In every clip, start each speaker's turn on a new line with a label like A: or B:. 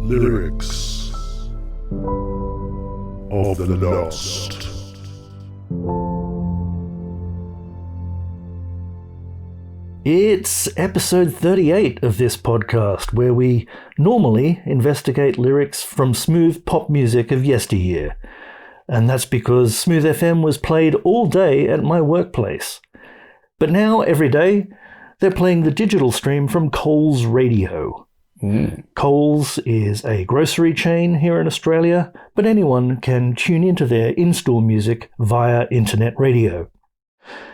A: Lyrics of the Lost.
B: It's episode 38 of this podcast, where we normally investigate lyrics from smooth pop music of yesteryear. And that's because Smooth FM was played all day at my workplace. But now, every day, they're playing the digital stream from Coles Radio. Coles is a grocery chain here in Australia, but anyone can tune into their in-store music via internet radio.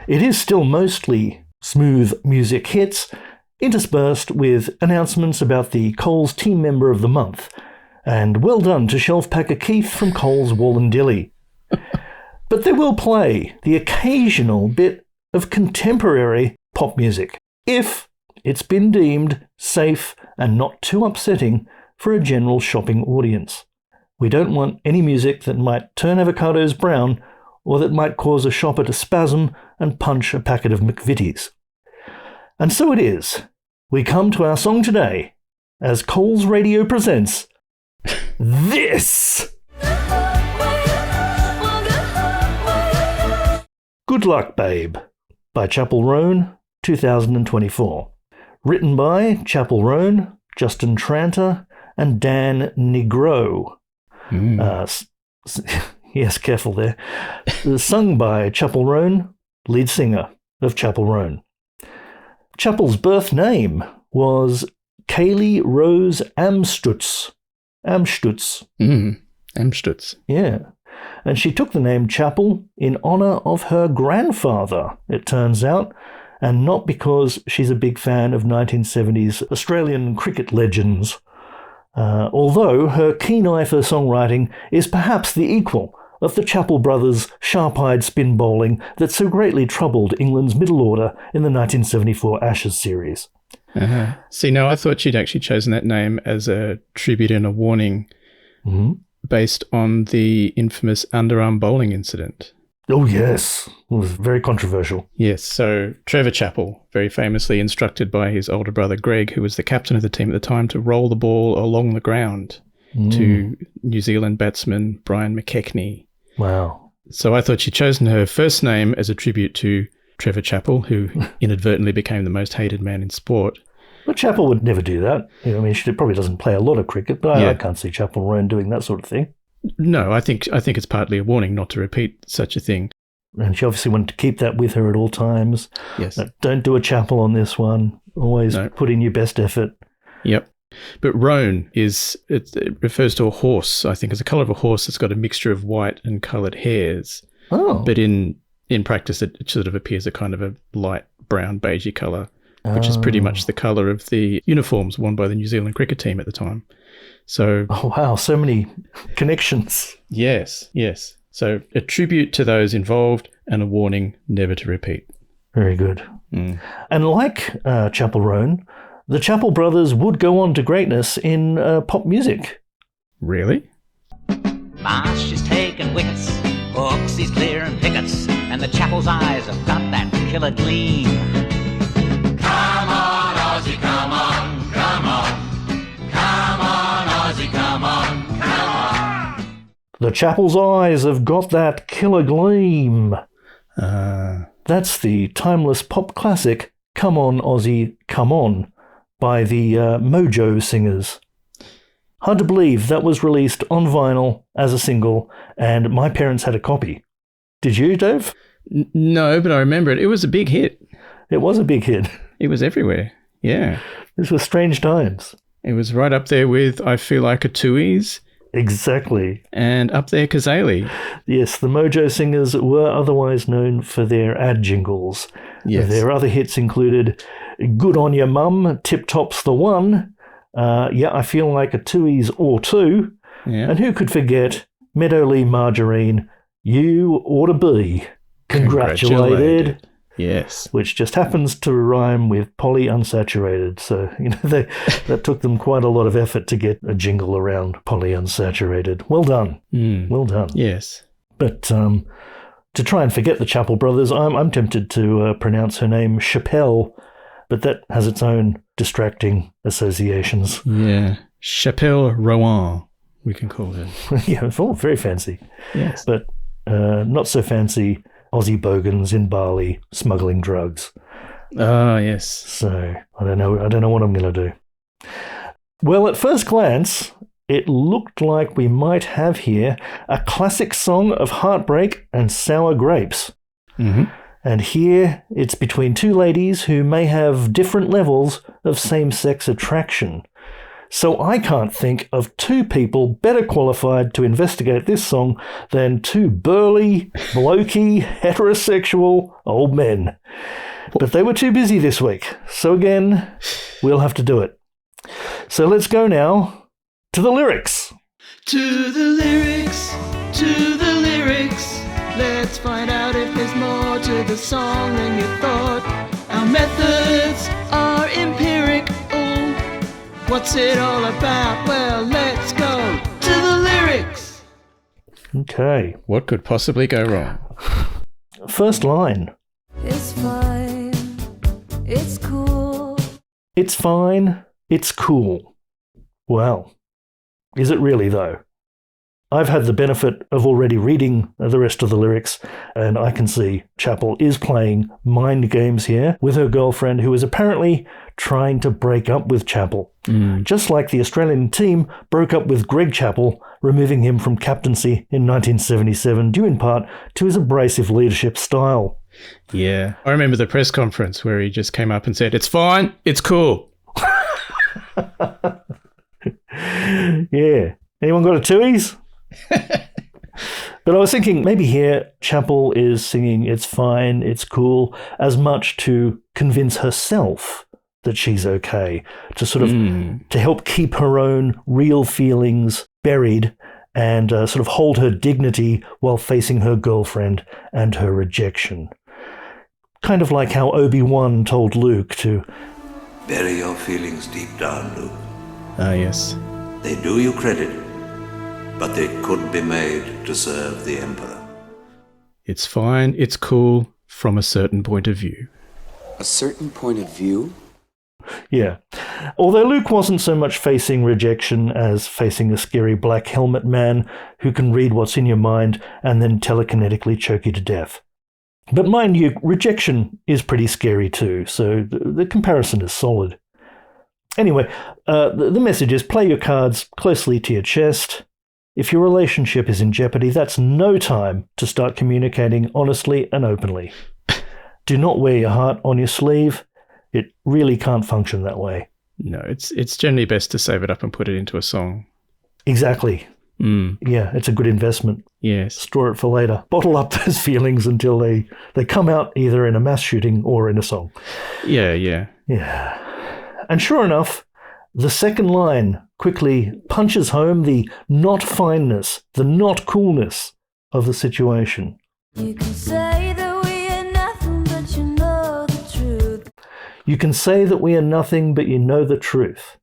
B: It is still mostly smooth music hits, interspersed with announcements about the Coles Team Member of the Month, and well done to Shelf Packer Keith from Coles Wallondilly. But they will play the occasional bit of contemporary pop music, if it's been deemed safe and not too upsetting for a general shopping audience. We don't want any music that might turn avocados brown or that might cause a shopper to spasm and punch a packet of McVitie's. And so it is. We come to our song today as Coles Radio presents this. Good Luck Babe by Chappell Roan, 2024. Written by Chappell Roan, Justin Tranter, and Dan Negro. Yes, careful there. Sung by Chappell Roan, lead singer of Chappell Roan. Chappell's birth name was Kaylee Rose Amstutz. Amstutz.
C: Amstutz.
B: Yeah. And she took the name Chappell in honour of her grandfather, it turns out, and not because she's a big fan of 1970s Australian cricket legends. Although her keen eye for songwriting is perhaps the equal of the Chappell brothers' sharp-eyed spin bowling that so greatly troubled England's middle order in the 1974 Ashes series.
C: See, no, I thought she'd actually chosen that name as a tribute and a warning based on the infamous underarm bowling incident.
B: Oh, yes. It was very controversial.
C: Yes, so Trevor Chappell, very famously instructed by his older brother Greg, who was the captain of the team at the time, to roll the ball along the ground to New Zealand batsman Brian McKechnie.
B: Wow.
C: So I thought she'd chosen her first name as a tribute to Trevor Chappell, who inadvertently became the most hated man in sport.
B: But Chappell would never do that. I mean, she probably doesn't play a lot of cricket, but I can't see Chappell Roan doing that sort of thing.
C: No, I think it's partly a warning not to repeat such a thing.
B: And she obviously wanted to keep that with her at all times.
C: Yes.
B: Don't do a Chappell on this one. Always put in your best effort.
C: Yep. But Roan it refers to a horse. I think it's the colour of a horse that's got a mixture of white and coloured hairs.
B: Oh.
C: But in practice, it sort of appears a kind of a light brown beigey colour, which is pretty much the colour of the uniforms worn by the New Zealand cricket team at the time. So,
B: oh, wow, so many connections.
C: Yes. So a tribute to those involved and a warning never to repeat.
B: Very good. And like Chappell Roan, the Chappell brothers would go on to greatness in pop music.
C: Really?
D: Marsh is taking wickets, hooks he's clearing pickets, and the Chappell's eyes have got that killer gleam. Come on, Aussie, come on, come on. Come on, Aussie, come on, come on.
B: The Chappell's eyes have got that killer gleam. That's the timeless pop classic, Come On, Aussie, Come On, by the Mojo Singers. Hard to believe that was released on vinyl as a single, and my parents had a copy. Did you, Dave?
C: No, but I remember it. It was a big hit.
B: It was a big hit.
C: It was everywhere. Yeah.
B: This was strange times.
C: It was right up there with I Feel Like a Tooheys.
B: Exactly.
C: And up there, Kazali.
B: Yes, the Mojo Singers were otherwise known for their ad jingles.
C: Yes.
B: Their other hits included Good On Your Mum, Tip Top's the One, I Feel Like a Tooheys or Two, and who could forget Meadowlee Margarine, You Oughta Be Congratulated.
C: Yes.
B: Which just happens to rhyme with polyunsaturated. So, that took them quite a lot of effort to get a jingle around polyunsaturated. Well done. Well done.
C: Yes.
B: But to try and forget the Chappell brothers, I'm tempted to pronounce her name Chappell, but that has its own distracting associations.
C: Yeah. Chappell Roan, we can call it.
B: Yeah, very fancy.
C: Yes.
B: But not so fancy Aussie bogans in Bali smuggling drugs.
C: Ah, yes.
B: So I don't know what I'm going to do. Well, at first glance, it looked like we might have here a classic song of heartbreak and sour grapes.
C: Mm-hmm.
B: And here it's between two ladies who may have different levels of same-sex attraction. So I can't think of two people better qualified to investigate this song than two burly, blokey, heterosexual old men. But they were too busy this week. So again, we'll have to do it. So let's go now to the lyrics.
A: To the lyrics, to the lyrics. Let's find out if there's more to the song than you thought. Our methods are empirical. What's it all about? Well, let's go to the lyrics.
B: Okay.
C: What could possibly go wrong?
B: First line.
E: It's fine. It's cool.
B: It's fine. It's cool. Well, is it really though? I've had the benefit of already reading the rest of the lyrics, and I can see Chappell is playing mind games here with her girlfriend, who is apparently trying to break up with Chappell. Just like the Australian team broke up with Greg Chappell, removing him from captaincy in 1977, due in part to his abrasive leadership style.
C: Yeah. I remember the press conference where he just came up and said, "It's fine. It's cool."
B: Yeah. Anyone got a twoies? But I was thinking maybe here Chappell is singing "It's fine, it's cool" as much to convince herself that she's okay, to sort of to help keep her own real feelings buried and sort of hold her dignity while facing her girlfriend and her rejection. Kind of like how Obi-Wan told Luke to
F: bury your feelings deep down, Luke.
C: Ah, yes.
F: They do you credit, but they couldn't be made to serve the Emperor.
C: It's fine. It's cool from a certain point of view.
G: A certain point of view?
B: Yeah. Although Luke wasn't so much facing rejection as facing a scary black helmet man who can read what's in your mind and then telekinetically choke you to death. But mind you, rejection is pretty scary too, so the comparison is solid. Anyway, the message is play your cards closely to your chest. If your relationship is in jeopardy, that's no time to start communicating honestly and openly. Do not wear your heart on your sleeve. It really can't function that way.
C: No, it's generally best to save it up and put it into a song.
B: Exactly. Yeah, it's a good investment.
C: Yes.
B: Store it for later. Bottle up those feelings until they come out either in a mass shooting or in a song.
C: Yeah.
B: Yeah. And sure enough, the second line quickly punches home the not fineness, the not coolness of the situation.
E: You can say that we are nothing, but you know the truth.
B: You can say that we are nothing, but you know the truth.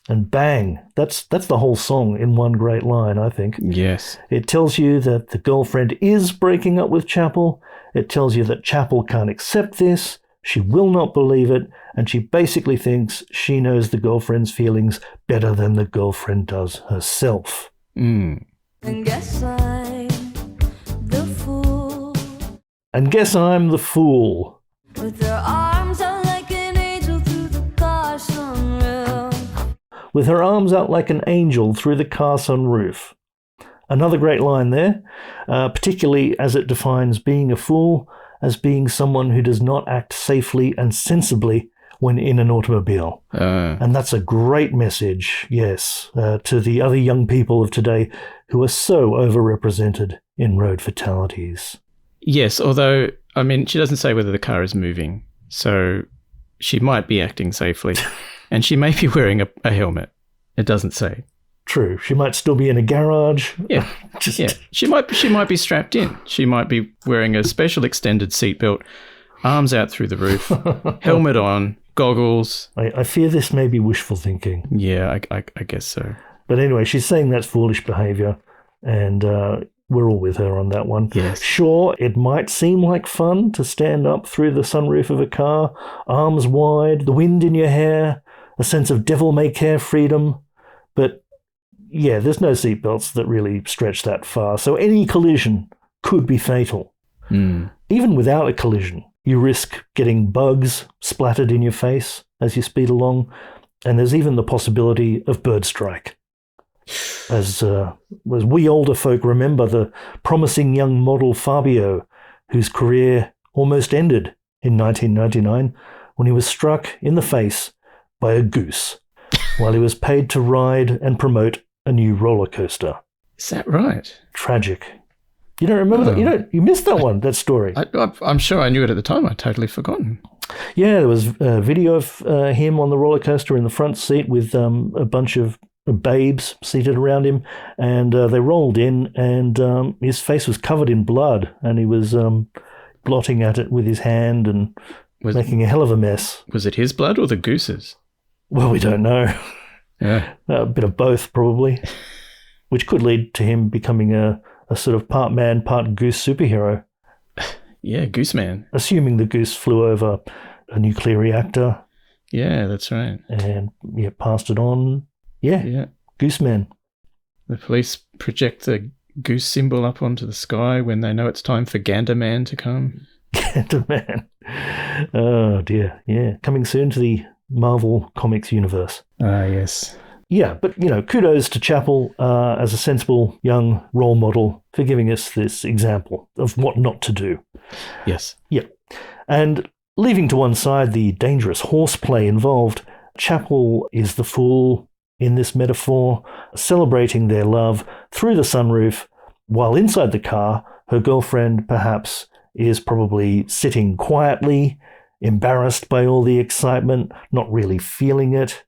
B: And bang, that's the whole song in one great line, I think.
C: Yes.
B: It tells you that the girlfriend is breaking up with Chappell. It tells you that Chappell can't accept this. She will not believe it. And she basically thinks she knows the girlfriend's feelings better than the girlfriend does herself.
E: And guess I'm the fool.
B: And guess I'm the fool.
E: With her arms out like an angel through the car sunroof.
B: With her arms out like an angel through the car sunroof. Another great line there, particularly as it defines being a fool as being someone who does not act safely and sensibly when in an automobile. And that's a great message, yes, to the other young people of today who are so overrepresented in road fatalities.
C: Yes, although, I mean, she doesn't say whether the car is moving, so she might be acting safely. And she may be wearing a helmet. It doesn't say.
B: True. She might still be in a garage.
C: Yeah. Yeah. She might be strapped in. She might be wearing a special extended seatbelt, arms out through the roof, helmet on, goggles.
B: I fear this may be wishful thinking.
C: Yeah, I guess so.
B: But anyway, she's saying that's foolish behaviour, and we're all with her on that one.
C: Yes.
B: Sure, it might seem like fun to stand up through the sunroof of a car, arms wide, the wind in your hair, a sense of devil-may-care freedom, But yeah, there's no seatbelts that really stretch that far. So any collision could be fatal. Even without a collision, you risk getting bugs splattered in your face as you speed along. And there's even the possibility of bird strike. As we older folk remember the promising young model Fabio, whose career almost ended in 1999 when he was struck in the face by a goose while he was paid to ride and promote a new roller coaster.
C: Is that right?
B: Tragic. You don't remember that? You missed that one, that story.
C: I'm sure I knew it at the time. I'd totally forgotten.
B: Yeah, there was a video of him on the roller coaster in the front seat with a bunch of babes seated around him, and they rolled in, and his face was covered in blood, and he was blotting at it with his hand and making a hell of a mess.
C: Was it his blood or the goose's?
B: Well, we don't know.
C: Yeah.
B: A bit of both, probably, which could lead to him becoming a sort of part man, part goose superhero.
C: Yeah, Gooseman.
B: Assuming the goose flew over a nuclear reactor.
C: Yeah, that's right.
B: And passed it on. Yeah. Gooseman.
C: The police project the goose symbol up onto the sky when they know it's time for Ganderman to come.
B: Ganderman. Oh, dear. Yeah. Coming soon to the Marvel Comics universe.
C: Ah, yes.
B: Yeah, but, kudos to Chappell as a sensible young role model for giving us this example of what not to do.
C: Yes.
B: Yeah. And leaving to one side the dangerous horseplay involved, Chappell is the fool in this metaphor, celebrating their love through the sunroof, while inside the car, her girlfriend perhaps is probably sitting quietly, embarrassed by all the excitement, not really feeling it.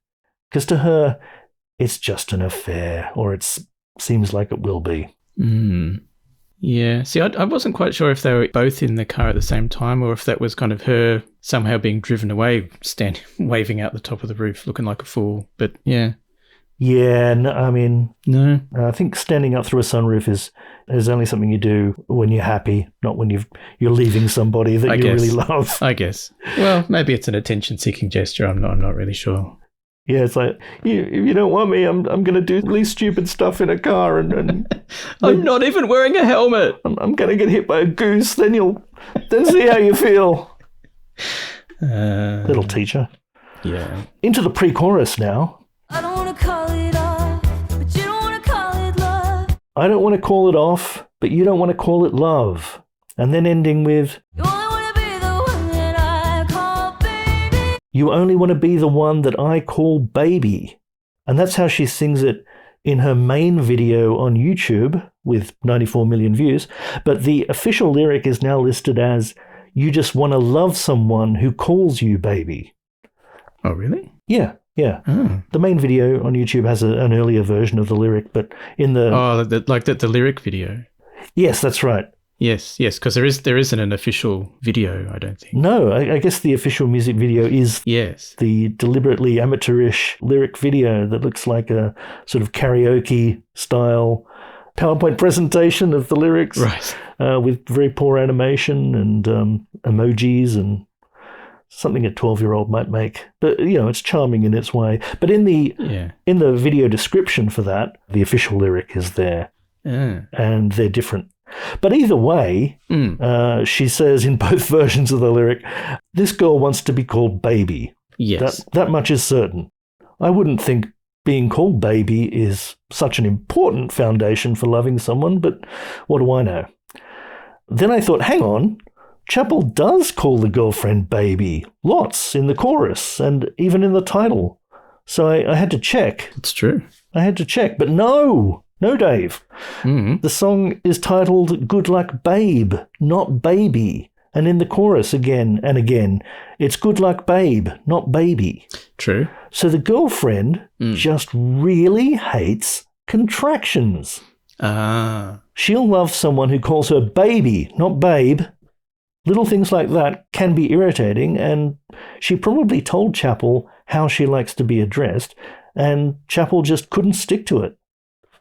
B: Because to her, it's just an affair, or it seems like it will be.
C: Yeah. See, I wasn't quite sure if they were both in the car at the same time, or if that was kind of her somehow being driven away, waving out the top of the roof, looking like a fool. But yeah.
B: Yeah, no, I mean,
C: no.
B: I think standing up through a sunroof is only something you do when you're happy, not when you're leaving somebody that you really love.
C: I guess. Well, maybe it's an attention-seeking gesture. I'm not really sure.
B: Yeah, it's like, if you don't want me, I'm going to do really stupid stuff in a car, and
C: I'm not even wearing a helmet.
B: I'm going to get hit by a goose. Then see how you feel. Little teacher.
C: Yeah.
B: Into the pre-chorus now.
E: I don't want to call it off, but you don't want to call it love.
B: I don't want to call it off, but you don't want to call it love. And then ending with,
E: You only want to be the one that I call baby.
B: you only want to be the one that I call baby. And that's how she sings it in her main video on YouTube with 94 million views. But the official lyric is now listed as, you just want to love someone who calls you baby.
C: Oh, really?
B: Yeah.
C: Oh.
B: The main video on YouTube has an earlier version of the lyric, but in the...
C: Oh, the lyric video.
B: Yes, that's right.
C: Yes, because there isn't an official video, I don't think.
B: No, I guess the official music video is the deliberately amateurish lyric video that looks like a sort of karaoke-style PowerPoint presentation of the lyrics,
C: right?
B: With very poor animation and emojis and something a 12-year-old might make. But, it's charming in its way. But in the video description for that, the official lyric is there. And they're different. But either way, she says in both versions of the lyric, this girl wants to be called baby.
C: Yes.
B: That much is certain. I wouldn't think being called baby is such an important foundation for loving someone, but what do I know? Then I thought, hang on, Chappell does call the girlfriend baby, lots in the chorus and even in the title. So I had to check.
C: It's true.
B: I had to check, but no, Dave. The song is titled Good Luck Babe, not Baby. And in the chorus again and again, it's Good Luck Babe, not Baby.
C: True.
B: So the girlfriend just really hates contractions. She'll love someone who calls her baby, not babe. Little things like that can be irritating, and she probably told Chappell how she likes to be addressed, and Chappell just couldn't stick to it.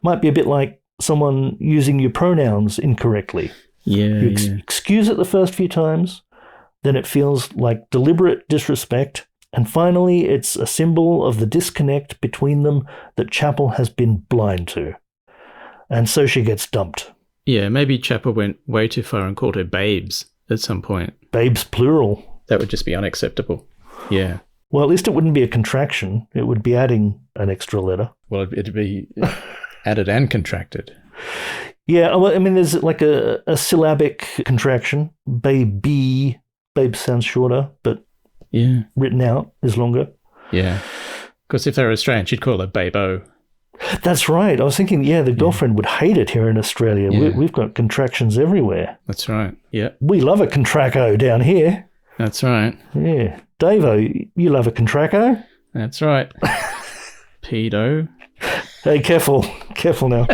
B: Might be a bit like someone using your pronouns incorrectly. You excuse it the first few times, then it feels like deliberate disrespect, And finally, it's a symbol of the disconnect between them that Chappell has been blind to. And so she gets dumped.
C: Yeah, maybe Chappell went way too far and called her babes at some point.
B: Babes plural.
C: That would just be unacceptable. Yeah.
B: Well, at least it wouldn't be a contraction. It would be adding an extra letter.
C: Well, it'd be added and contracted.
B: Yeah, well, I mean, there's like a syllabic contraction. Baby. Babe sounds shorter, but written out is longer.
C: Yeah. Because if they were Australian, she'd call her Babo.
B: That's right. I was thinking, the girlfriend would hate it here in Australia.
C: Yeah.
B: We've got contractions everywhere.
C: That's right. Yeah.
B: We love a contracco down here.
C: That's right.
B: Yeah. Davo, you love a contracco?
C: That's right. Pedo.
B: Hey, careful. Careful now.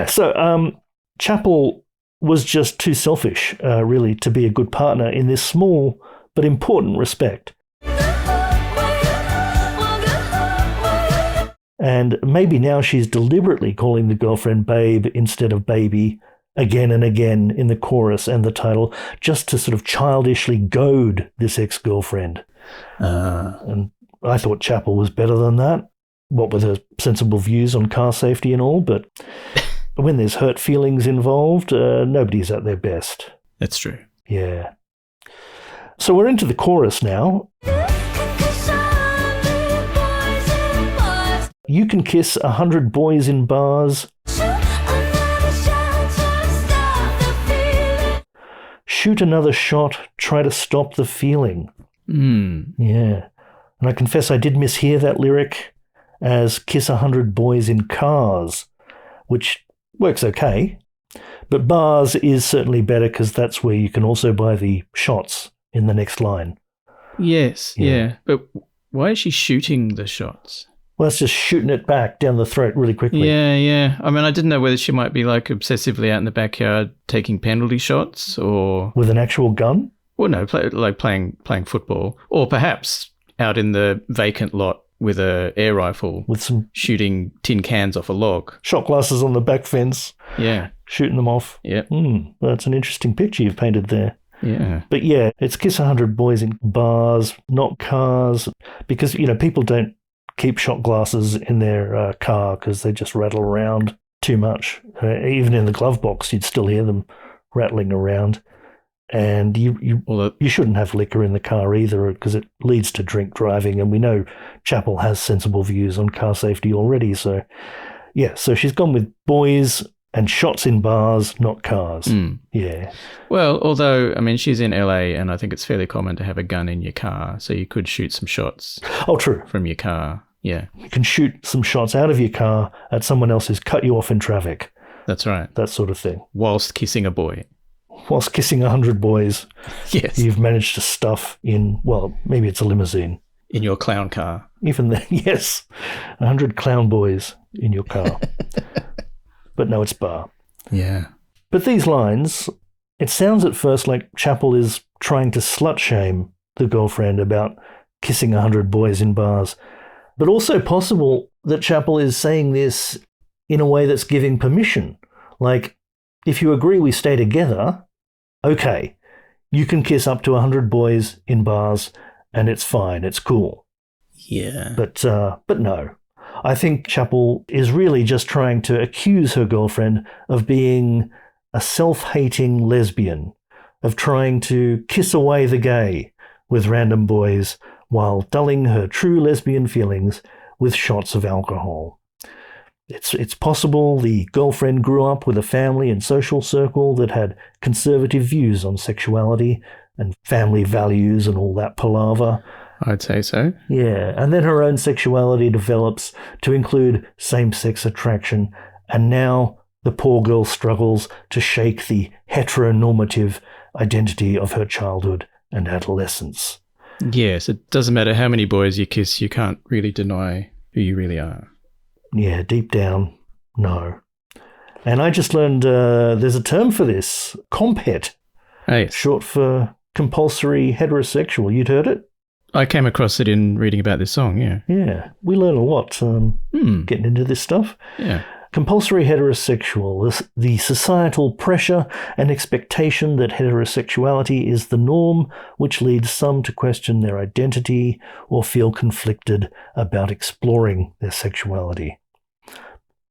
B: So Chappell was just too selfish, really, to be a good partner in this small but important respect. And maybe now she's deliberately calling the girlfriend babe instead of baby again and again in the chorus and the title, just to sort of childishly goad this ex-girlfriend. And I thought Chappell was better than that, what with her sensible views on car safety and all, but when there's hurt feelings involved, nobody's at their best.
C: That's true.
B: Yeah. So we're into the chorus now. You can kiss 100 boys in bars. Shoot another shot, try to stop the feeling. Yeah. And I confess I did mishear that lyric as kiss 100 boys in cars, which works okay. But bars is certainly better because that's where you can also buy the shots in the next line.
C: Yes, yeah. But why is she shooting the shots?
B: Well, it's just shooting it back down the throat really quickly.
C: Yeah. I mean, I didn't know whether she might be like obsessively out in the backyard taking penalty shots or...
B: With an actual gun?
C: Well, no, playing football. Or perhaps out in the vacant lot with a air rifle.
B: With some...
C: Shooting tin cans off a log.
B: Shot glasses on the back fence.
C: Yeah.
B: Shooting them off.
C: Yep.
B: Well, that's an interesting picture you've painted there.
C: Yeah.
B: But yeah, it's kiss 100 boys in bars, not cars. Because, people don't keep shot glasses in their car because they just rattle around too much. Even in the glove box, you'd still hear them rattling around. And you shouldn't have liquor in the car either because it leads to drink driving. And we know Chappell has sensible views on car safety already. So, so she's gone with boys and shots in bars, not cars. Yeah.
C: Well, although, I mean, she's in LA and I think it's fairly common to have a gun in your car. So you could shoot some shots.
B: Oh, true.
C: From your car. Yeah.
B: You can shoot some shots out of your car at someone else who's cut you off in traffic.
C: That's right.
B: That sort of thing.
C: Whilst kissing a boy.
B: Whilst kissing 100 boys.
C: Yes.
B: You've managed to stuff in, well, maybe it's a limousine.
C: In your clown car.
B: Even then, yes. 100 clown boys in your car. But no, it's bar.
C: Yeah.
B: But these lines, it sounds at first like Chappell is trying to slut-shame the girlfriend about kissing 100 boys in bars. But also possible that Chappell is saying this in a way that's giving permission. Like, if you agree we stay together, okay, you can kiss up to 100 boys in bars and it's fine, it's cool.
C: Yeah.
B: But no. I think Chappell is really just trying to accuse her girlfriend of being a self-hating lesbian, of trying to kiss away the gay with random boys while dulling her true lesbian feelings with shots of alcohol. It's possible the girlfriend grew up with a family and social circle that had conservative views on sexuality and family values and all that palaver.
C: I'd say so.
B: Yeah, and then her own sexuality develops to include same-sex attraction, and now the poor girl struggles to shake the heteronormative identity of her childhood and adolescence.
C: Yes, it doesn't matter how many boys you kiss, you can't really deny who you really are.
B: Yeah, deep down, no. And I just learned there's a term for this, comphet, short for compulsory heterosexual. You'd heard it?
C: I came across it in reading about this song, yeah.
B: Yeah, we learn a lot getting into this stuff.
C: Yeah.
B: Compulsory heterosexual, the societal pressure and expectation that heterosexuality is the norm, which leads some to question their identity or feel conflicted about exploring their sexuality.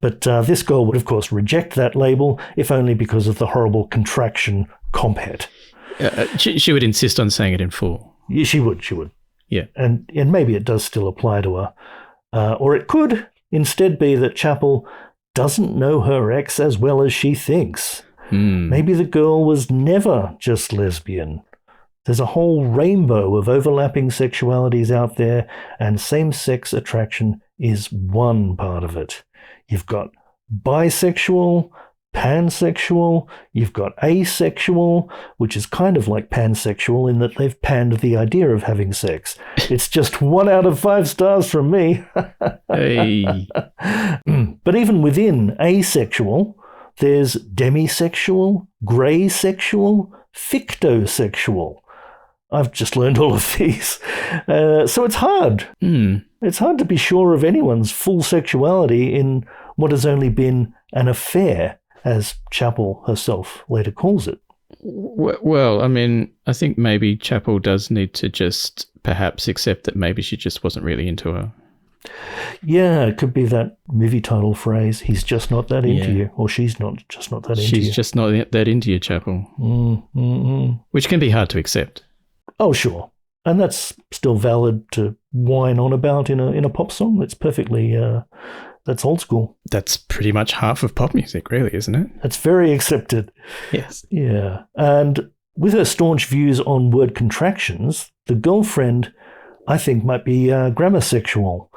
B: But this girl would, of course, reject that label, if only because of the horrible contraction comphet.
C: She would insist on saying it in full.
B: Yeah, she would.
C: Yeah.
B: And maybe it does still apply to her. Or it could instead be that Chappell doesn't know her ex as well as she thinks. Maybe the girl was never just lesbian. There's a whole rainbow of overlapping sexualities out there, and same-sex attraction is one part of it. You've got bisexual, pansexual, you've got asexual, which is kind of like pansexual in that they've panned the idea of having sex. It's just 1 out of 5 stars from me.
C: Hey.
B: But even within asexual, there's demisexual, grey sexual, fictosexual. I've just learned all of these. So it's hard. It's hard to be sure of anyone's full sexuality in what has only been an affair, as Chappell herself later calls it.
C: Well, I mean, I think maybe Chappell does need to just perhaps accept that maybe she just wasn't really into her.
B: Yeah, it could be that movie title phrase, he's just not that into you, or she's just not that into you.
C: She's just not that into you, Chappell. Which can be hard to accept.
B: Oh, sure. And that's still valid to whine on about in a pop song. That's perfectly... That's old school.
C: That's pretty much half of pop music, really, isn't it?
B: That's very accepted.
C: Yes.
B: Yeah. And with her staunch views on word contractions, the girlfriend, I think, might be grammar sexual,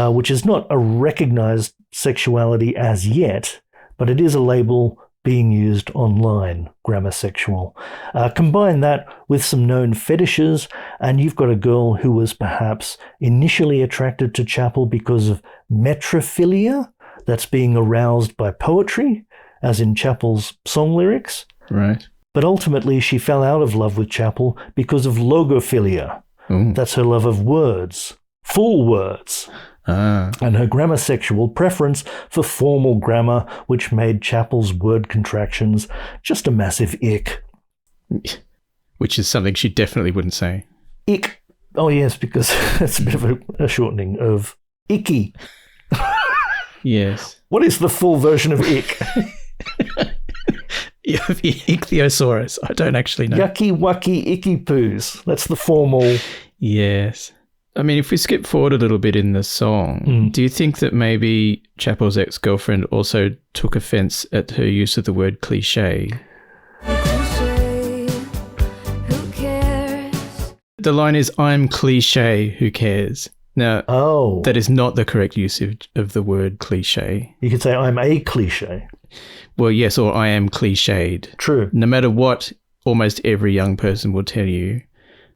B: which is not a recognized sexuality as yet, but it is a label being used online, grammar sexual. Combine that with some known fetishes, and you've got a girl who was perhaps initially attracted to Chappell because of metrophilia, that's being aroused by poetry, as in Chappell's song lyrics.
C: Right.
B: But ultimately she fell out of love with Chappell because of logophilia. That's her love of words, full words. And her grammar sexual preference for formal grammar, which made Chappell's word contractions just a massive ick.
C: Which is something she definitely wouldn't say.
B: Ick. Oh, yes, because it's a bit of a shortening of icky.
C: Yes.
B: What is the full version of ick?
C: Ichthyosaurus. I don't actually know.
B: Yucky, wucky, icky poos. That's the formal.
C: Yes. I mean, if we skip forward a little bit in the song, do you think that maybe Chappell's ex-girlfriend also took offense at her use of the word cliche?
E: Cliche, who cares?
C: The line is, I'm cliche, who cares? Now, that is not the correct usage of the word cliche.
B: You could say, I'm a cliche.
C: Well, yes, or I am cliched.
B: True.
C: No matter what, almost every young person will tell you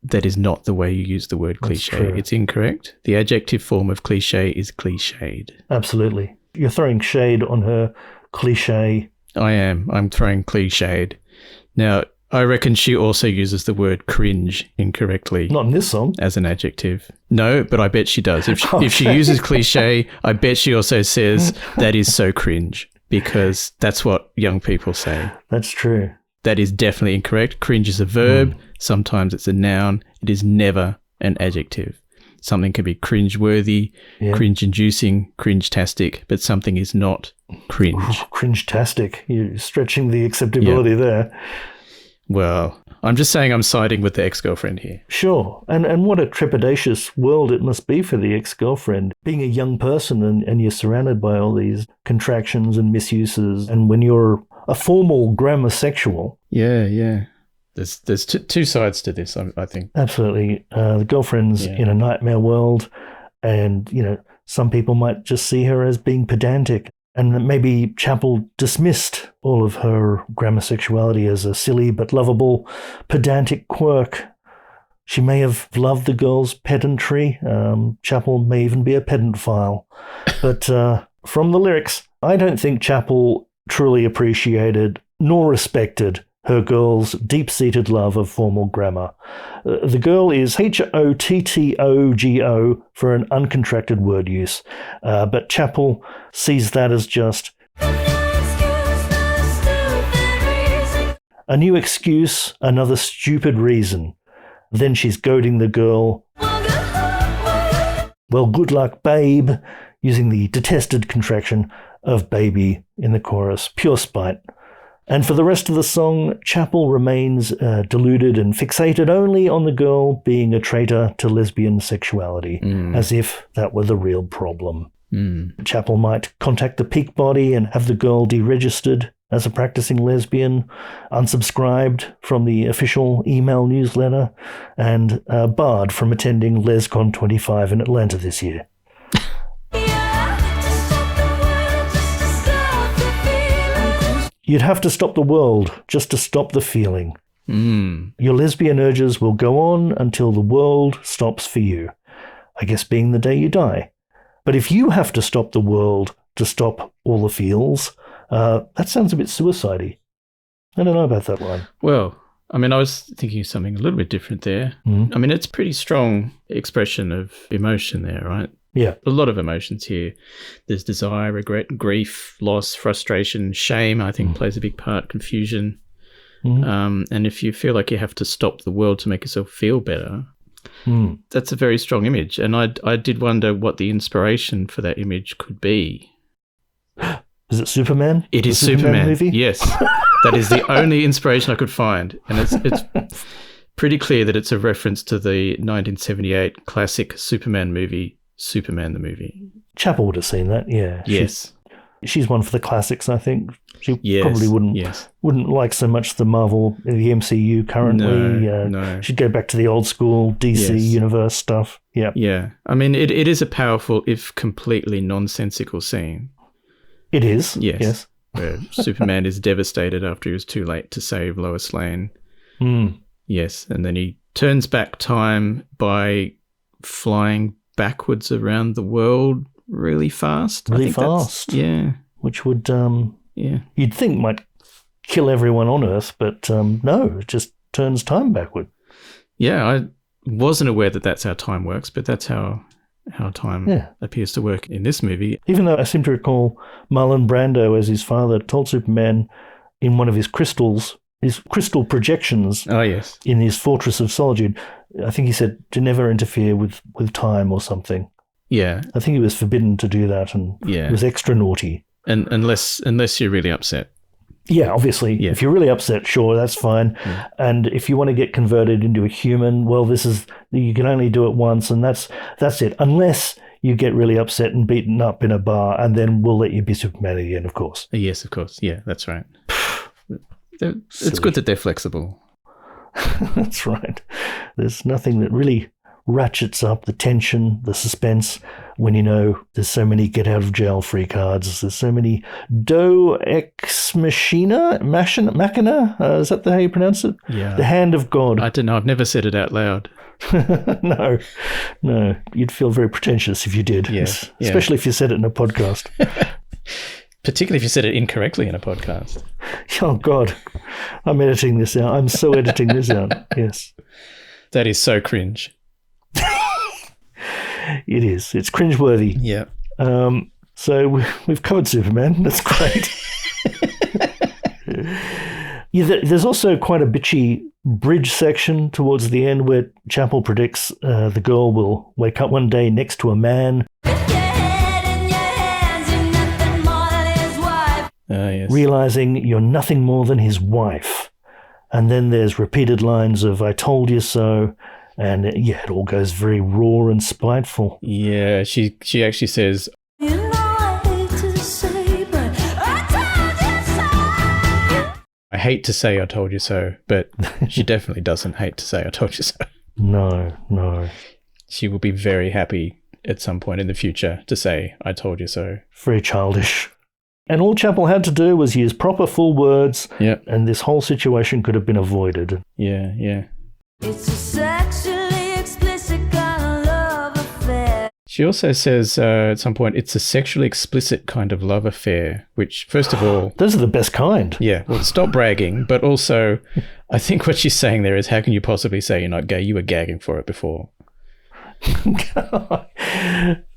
C: that is not the way you use the word cliche. It's incorrect. The adjective form of cliche is cliched.
B: Absolutely. You're throwing shade on her cliche.
C: I am. I'm throwing cliched. Now, I reckon she also uses the word cringe incorrectly.
B: Not in this song.
C: As an adjective. No, but I bet she does. If she uses cliche, I bet she also says that is so cringe, because that's what young people say.
B: That's true.
C: That is definitely incorrect. Cringe is a verb. Sometimes it's a noun. It is never an adjective. Something can be cringe-worthy, cringe-inducing, cringe-tastic, but something is not cringe.
B: Cringe-tastic. You're stretching the acceptability there.
C: Well, I'm just saying I'm siding with the ex-girlfriend here.
B: Sure. And what a trepidatious world it must be for the ex-girlfriend. Being a young person and you're surrounded by all these contractions and misuses, and when you're a formal grammar sexual.
C: Yeah. There's two sides to this, I think.
B: Absolutely. The girlfriend's in a nightmare world, and, some people might just see her as being pedantic. And maybe Chappell dismissed all of her grammar sexuality as a silly but lovable pedantic quirk. She may have loved the girl's pedantry. Chappell may even be a pedantophile. But from the lyrics, I don't think Chappell truly appreciated nor respected her girl's deep-seated love of formal grammar. The girl is Hottogo for an uncontracted word use, but Chappell sees that as just A new excuse, another stupid reason. Then she's goading the girl. Well, good luck, babe, using the detested contraction of baby in the chorus. Pure spite. And for the rest of the song, Chappell remains deluded and fixated only on the girl being a traitor to lesbian sexuality, as if that were the real problem. Chappell might contact the peak body and have the girl deregistered as a practicing lesbian, unsubscribed from the official email newsletter, and barred from attending LesCon 25 in Atlanta this year. You'd have to stop the world just to stop the feeling. Your lesbian urges will go on until the world stops for you. I guess being the day you die. But if you have to stop the world to stop all the feels, that sounds a bit suicide-y. I don't know about that line.
C: Well, I mean, I was thinking of something a little bit different there. I mean, it's a pretty strong expression of emotion there, right?
B: Yeah.
C: A lot of emotions here. There's desire, regret, grief, loss, frustration, shame, I think plays a big part, confusion. And if you feel like you have to stop the world to make yourself feel better, that's a very strong image. And I did wonder what the inspiration for that image could be.
B: Is it Superman?
C: It is Superman movie? Yes. That is the only inspiration I could find. And it's pretty clear that it's a reference to the 1978 classic Superman movie, Superman the movie.
B: Chappell would have seen that, yeah.
C: Yes.
B: She's one for the classics, I think. She
C: Yes,
B: probably
C: yes.
B: wouldn't like so much the Marvel, the MCU currently.
C: No.
B: She'd go back to the old school DC
C: Yes.
B: universe stuff. Yeah.
C: Yeah. I mean, it is a powerful, if completely nonsensical scene.
B: It is.
C: Yes. Where Superman is devastated after he was too late to save Lois Lane. Yes. And then he turns back time by flying backwards around the world really fast.
B: Really fast.
C: Yeah.
B: Which would, you'd think might kill everyone on Earth, but no, it just turns time backward.
C: Yeah, I wasn't aware that that's how time works, but that's how time appears to work in this movie.
B: Even though I seem to recall Marlon Brando, as his father, told Superman in one of his crystal projections in his Fortress of Solitude, I think he said to never interfere with time or something.
C: Yeah.
B: I think he was forbidden to do that, and it was extra naughty.
C: And unless you're really upset.
B: Yeah, obviously. Yeah. If you're really upset, sure, that's fine. Yeah. And if you want to get converted into a human, well, you can only do it once, and that's it. Unless you get really upset and beaten up in a bar, and then we'll let you be Superman again, of course.
C: Yes, of course. Yeah, that's right. It's good that they're flexible.
B: That's right. There's nothing that really ratchets up the tension, the suspense, when you know there's so many get-out-of-jail-free cards. There's so many Deus Ex Machina? Is that how you pronounce it?
C: Yeah.
B: The Hand of God.
C: I don't know. I've never said it out loud.
B: No. You'd feel very pretentious if you did.
C: Yes. Yeah.
B: Especially if you said it in a podcast.
C: Particularly if you said it incorrectly in a podcast.
B: Oh, God. I'm editing this out. I'm so editing this out. Yes.
C: That is so cringe.
B: It is. It's cringeworthy.
C: Yeah.
B: So we've covered Superman. That's great. There's also quite a bitchy bridge section towards the end where Chappell predicts the girl will wake up one day next to a man.
C: Yes.
B: Realizing you're nothing more than his wife. And then there's repeated lines of "I told you so," and it all goes very raw and spiteful.
C: Yeah, she actually says,
E: You know I hate to say, but
C: I hate to say I told you so, but she definitely doesn't hate to say I told you so.
B: No.
C: She will be very happy at some point in the future to say, I told you so.
B: Very childish. And all Chappell had to do was use proper full words, and this whole situation could have been avoided.
C: Yeah.
E: it's a sexually explicit kind of love affair.
C: She also says at some point, it's a sexually explicit kind of love affair, which, first of all...
B: Those are the best kind.
C: Yeah, well, stop bragging, but also, I think what she's saying there is, how can you possibly say you're not gay? You were gagging for it before.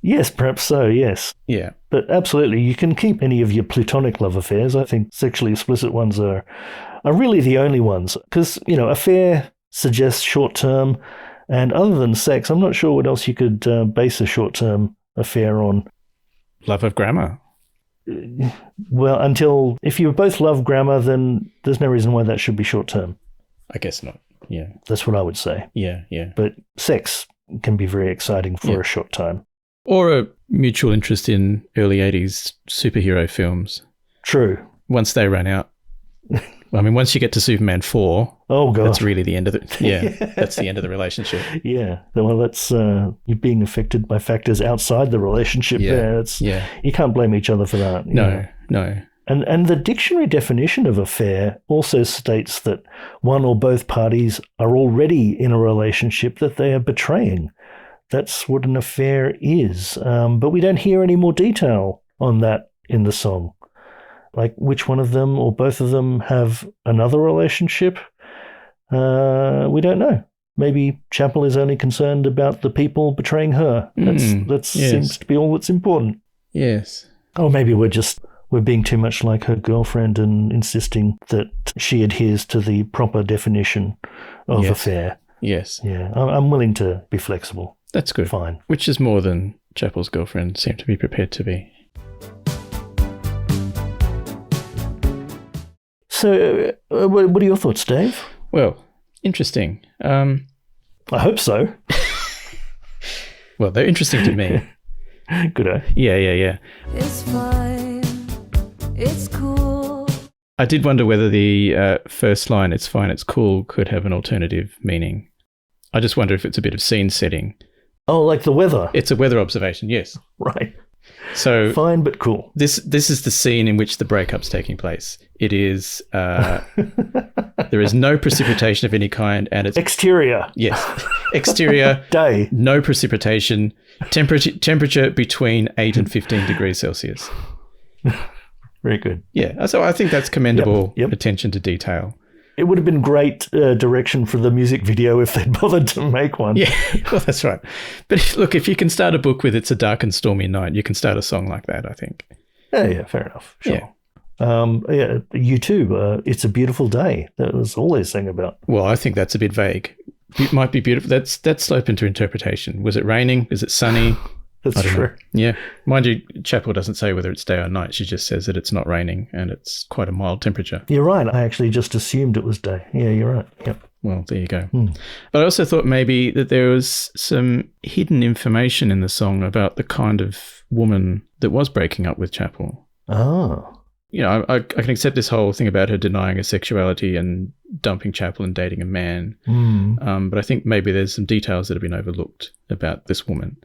B: Yes, perhaps so, yes.
C: Yeah.
B: But absolutely, you can keep any of your platonic love affairs. I think sexually explicit ones are are really the only ones. Because, affair suggests short-term, and other than sex, I'm not sure what else you could base a short-term affair on.
C: Love of grammar.
B: Well, if you both love grammar, then there's no reason why that should be short-term.
C: I guess not. Yeah.
B: That's what I would say.
C: Yeah, yeah.
B: But sex can be very exciting for a short time.
C: Or a mutual interest in early 80s superhero films.
B: True.
C: Once they run out. I mean, once you get to Superman 4,
B: oh god,
C: that's really the end of it. Yeah, that's the end of the relationship.
B: Yeah, well, that's you're being affected by factors outside the relationship. There, you can't blame each other for that.
C: No.
B: And the dictionary definition of affair also states that one or both parties are already in a relationship that they are betraying. That's what an affair is. But we don't hear any more detail on that in the song. Like which one of them or both of them have another relationship, we don't know. Maybe Chappell is only concerned about the people betraying her. That seems to be all that's important.
C: Yes.
B: Or maybe we're being too much like her girlfriend and insisting that she adheres to the proper definition of affair.
C: Yes.
B: Yeah, I'm willing to be flexible.
C: That's good.
B: Fine.
C: Which is more than Chappell's girlfriend seemed to be prepared to be.
B: So, what are your thoughts, Dave?
C: Well, interesting.
B: I hope so.
C: Well, they're interesting to me.
B: Good, eh?
C: Yeah.
E: It's fine. It's cool.
C: I did wonder whether the first line, "It's fine, it's cool," could have an alternative meaning. I just wonder if it's a bit of scene setting.
B: Oh, like the weather?
C: It's a weather observation, yes.
B: Right.
C: So
B: fine but cool.
C: This is the scene in which the breakup's taking place. It is there is no precipitation of any kind, and it's
B: exterior.
C: Yes, exterior
B: day.
C: No precipitation. Temperature between 8 and 15 degrees Celsius.
B: Very good.
C: Yeah, so I think that's commendable attention to detail.
B: It would have been great direction for the music video if they'd bothered to make one.
C: Yeah, well, that's right. But look, if you can start a book with "It's a dark and stormy night," you can start a song like that, I think.
B: Yeah, fair enough. Sure. Yeah. You too. It's a beautiful day. That was all they sang about.
C: Well, I think that's a bit vague. It might be beautiful. That's open to interpretation. Was it raining? Is it sunny?
B: That's true.
C: Know. Yeah. Mind you, Chappell doesn't say whether it's day or night. She just says that it's not raining and it's quite a mild temperature.
B: You're right. I actually just assumed it was day. Yeah, you're right. Yep.
C: Well, there you go. But I also thought maybe that there was some hidden information in the song about the kind of woman that was breaking up with Chappell.
B: Oh.
C: You know, I can accept this whole thing about her denying her sexuality and dumping Chappell and dating a man. But I think maybe there's some details that have been overlooked about this woman.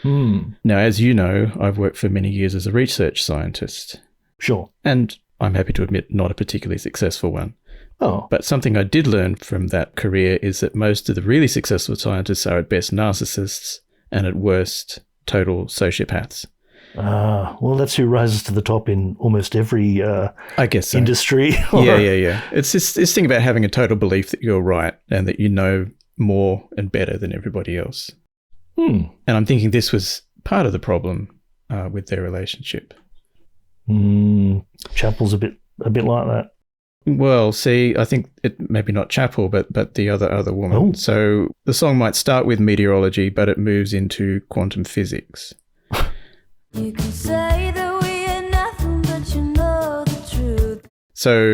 C: Now, as you know, I've worked for many years as a research scientist.
B: Sure.
C: And I'm happy to admit not a particularly successful one.
B: Oh.
C: But something I did learn from that career is that most of the really successful scientists are at best narcissists and at worst total sociopaths.
B: Well, that's who rises to the top in almost every
C: I guess so.
B: industry.
C: Yeah. It's this thing about having a total belief that you're right and that you know more and better than everybody else. And I'm thinking this was part of the problem with their relationship.
B: Chappell's a bit like that.
C: Well, see, I think it maybe not Chappell, but the other woman.
B: Oh.
C: So the song might start with meteorology, but it moves into quantum physics.
E: You can say that we are nothing, but you know the truth.
C: So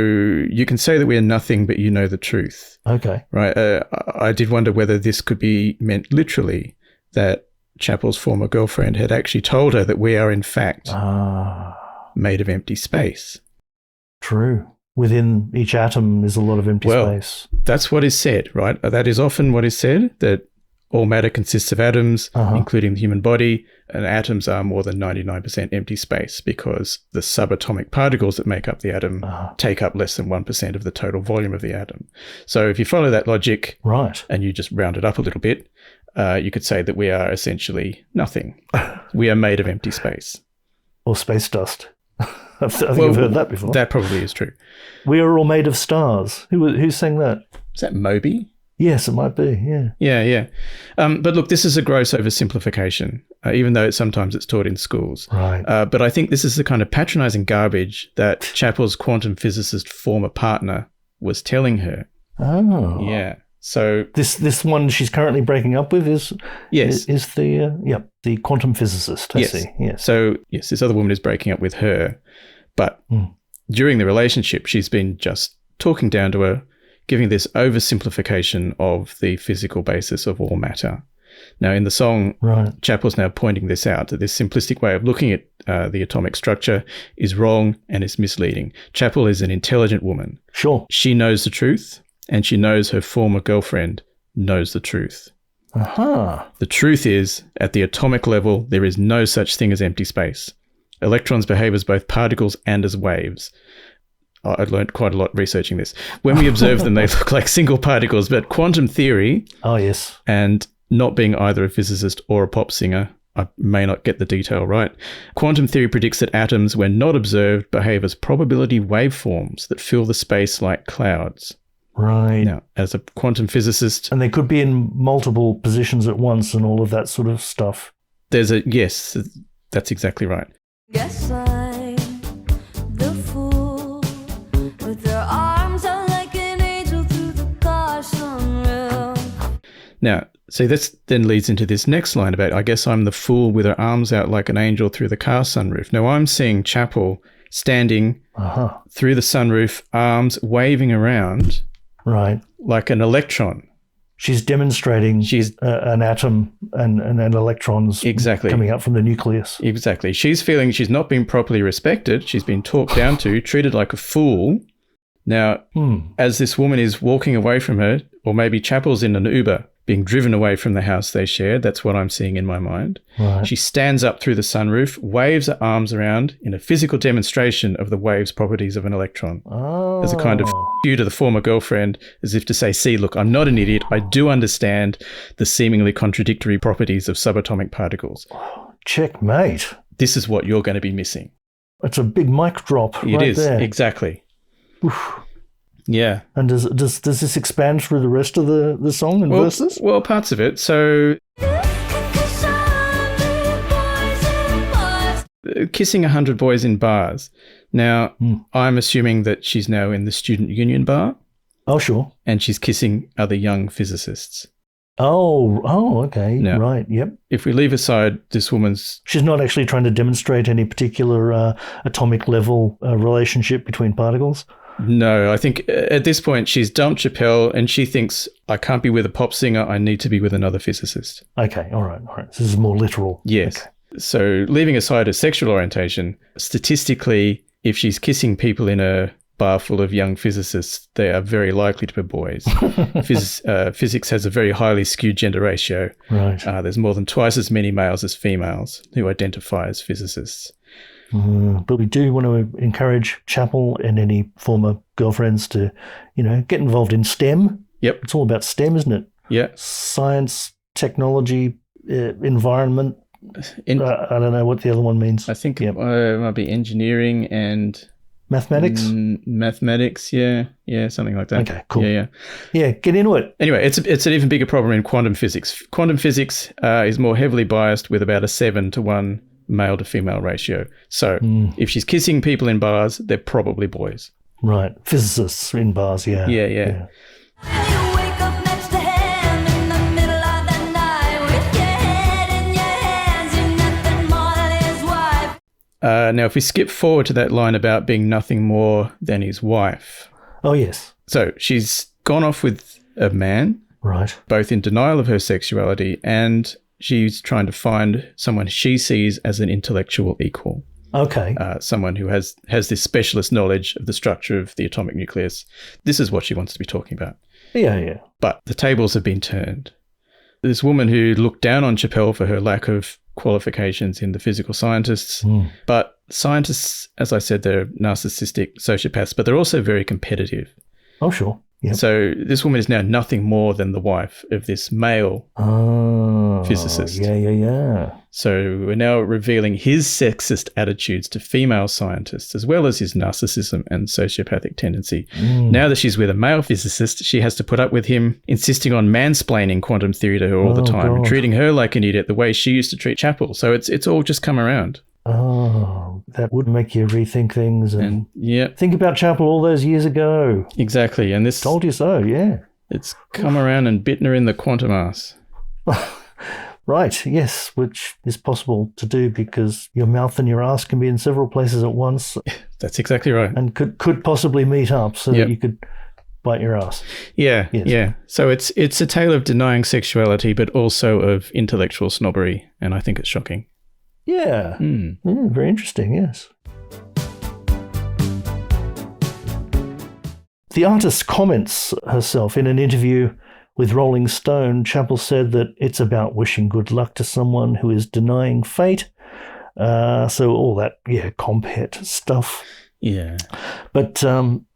C: you can say that we are nothing, but you know the truth.
B: Okay.
C: Right. I did wonder whether this could be meant literally, that Chappell's former girlfriend had actually told her that we are in fact made of empty space.
B: True. Within each atom is a lot of empty space.
C: That's what is said, right? That is often what is said, that all matter consists of atoms, including the human body, and atoms are more than 99% empty space because the subatomic particles that make up the atom take up less than 1% of the total volume of the atom. So if you follow that logic,
B: right,
C: and you just round it up a little bit, you could say that we are essentially nothing. We are made of empty space.
B: Or space dust. I think I've heard that before.
C: That probably is true.
B: We are all made of stars. Who sang that?
C: Is that Moby?
B: Yes, it might be, yeah.
C: Yeah. But look, this is a gross oversimplification, even though sometimes it's taught in schools.
B: Right.
C: But I think this is the kind of patronizing garbage that Chappell's quantum physicist former partner was telling her.
B: Oh.
C: Yeah. So
B: this one she's currently breaking up with is the quantum physicist. I see. Yes.
C: So yes, this other woman is breaking up with her, but during the relationship, she's been just talking down to her, giving this oversimplification of the physical basis of all matter. Now, in the song, Chappell's now pointing this out, that this simplistic way of looking at the atomic structure is wrong and is misleading. Chappell is an intelligent woman.
B: Sure.
C: She knows the truth, and she knows her former girlfriend knows the truth. The truth is, at the atomic level, there is no such thing as empty space. Electrons behave as both particles and as waves. I learned quite a lot researching this. When we observe them, they look like single particles, but quantum theory...
B: Oh, yes.
C: And not being either a physicist or a pop singer, I may not get the detail right. Quantum theory predicts that atoms, when not observed, behave as probability waveforms that fill the space like clouds.
B: Right.
C: Now, as a quantum physicist...
B: And they could be in multiple positions at once and all of that sort of stuff.
C: Yes, that's exactly right.
E: Guess I'm the fool with her arms out like an angel through the car sunroof.
C: Now, so this then leads into this next line about, I guess I'm the fool with her arms out like an angel through the car sunroof. Now, I'm seeing Chappell standing through the sunroof, arms waving around like an electron.
B: She's demonstrating an atom and electrons coming out from the nucleus.
C: Exactly. She's feeling she's not been properly respected. She's been talked down to, treated like a fool. Now, as this woman is walking away from her, or maybe Chappell's in an Uber being driven away from the house they shared, that's what I'm seeing in my mind.
B: Right.
C: She stands up through the sunroof, waves her arms around in a physical demonstration of the wave's properties of an electron.
B: Oh.
C: As a kind of you to the former girlfriend, as if to say, see, look, I'm not an idiot. I do understand the seemingly contradictory properties of subatomic particles.
B: Checkmate.
C: This is what you're going to be missing.
B: It's a big mic drop
C: It
B: right
C: is,
B: there.
C: exactly.
B: Oof.
C: Yeah.
B: And does this expand through the rest of the song and verses?
C: Well, parts of it. So, kissing 100 boys in bars. Now, I'm assuming that she's now in the student union bar.
B: Oh, sure.
C: And she's kissing other young physicists.
B: Oh, okay.
C: Now,
B: right, yep.
C: If we leave aside this woman's...
B: She's not actually trying to demonstrate any particular atomic level relationship between particles?
C: No, I think at this point she's dumped Chappell and she thinks, I can't be with a pop singer, I need to be with another physicist.
B: Okay, all right. This is more literal.
C: Yes.
B: Okay.
C: So leaving aside her sexual orientation, statistically, if she's kissing people in a bar full of young physicists, they are very likely to be boys. Physics has a very highly skewed gender ratio.
B: Right.
C: There's more than twice as many males as females who identify as physicists.
B: But we do want to encourage Chappell and any former girlfriends to, get involved in STEM.
C: Yep.
B: It's all about STEM, isn't it?
C: Yeah.
B: Science, technology, environment. I don't know what the other one means.
C: I think it might be engineering and...
B: Mathematics?
C: Mathematics, yeah, something like that.
B: Okay, cool.
C: Yeah,
B: get into it.
C: Anyway, it's an even bigger problem in quantum physics. Quantum physics is more heavily biased with about a 7-to-1 male to female ratio. So if she's kissing people in bars, they're probably boys.
B: Right. Physicists in bars, yeah.
C: Yeah.
E: You wake up next to him in the middle of the night with your head in your hands, you're nothing more than his wife.
C: Now, if we skip forward to that line about being nothing more than his wife.
B: Oh, yes.
C: So she's gone off with a man.
B: Right.
C: Both in denial of her sexuality and she's trying to find someone she sees as an intellectual equal.
B: Okay.
C: Someone who has this specialist knowledge of the structure of the atomic nucleus. This is what she wants to be talking about.
B: Yeah.
C: But the tables have been turned. This woman who looked down on Chappell for her lack of qualifications in the physical scientists. But scientists, as I said, they're narcissistic sociopaths, but they're also very competitive.
B: Oh, sure. Yep.
C: So this woman is now nothing more than the wife of this male physicist.
B: Yeah.
C: So we're now revealing his sexist attitudes to female scientists, as well as his narcissism and sociopathic tendency. Now that she's with a male physicist, she has to put up with him insisting on mansplaining quantum theory to her all the time, and treating her like an idiot the way she used to treat Chappell. So it's all just come around.
B: Oh, that would make you rethink things and
C: yep,
B: think about Chappell all those years ago.
C: exactly. And this
B: Told you so, yeah.
C: it's come around and bitten her in the quantum ass.
B: Right, yes, which is possible to do because your mouth and your ass can be in several places at once
C: That's exactly right.
B: and could possibly meet up so
C: Yep.
B: that you could bite your ass.
C: Yeah,
B: Yes.
C: yeah. So it's a tale of denying sexuality, but also of intellectual snobbery, and I think it's shocking.
B: Yeah.
C: Mm.
B: Yeah, very interesting, yes. The artist comments herself in an interview with Rolling Stone. Chappell said that it's about wishing good luck to someone who is denying fate. So all that, compet stuff.
C: Yeah,
B: But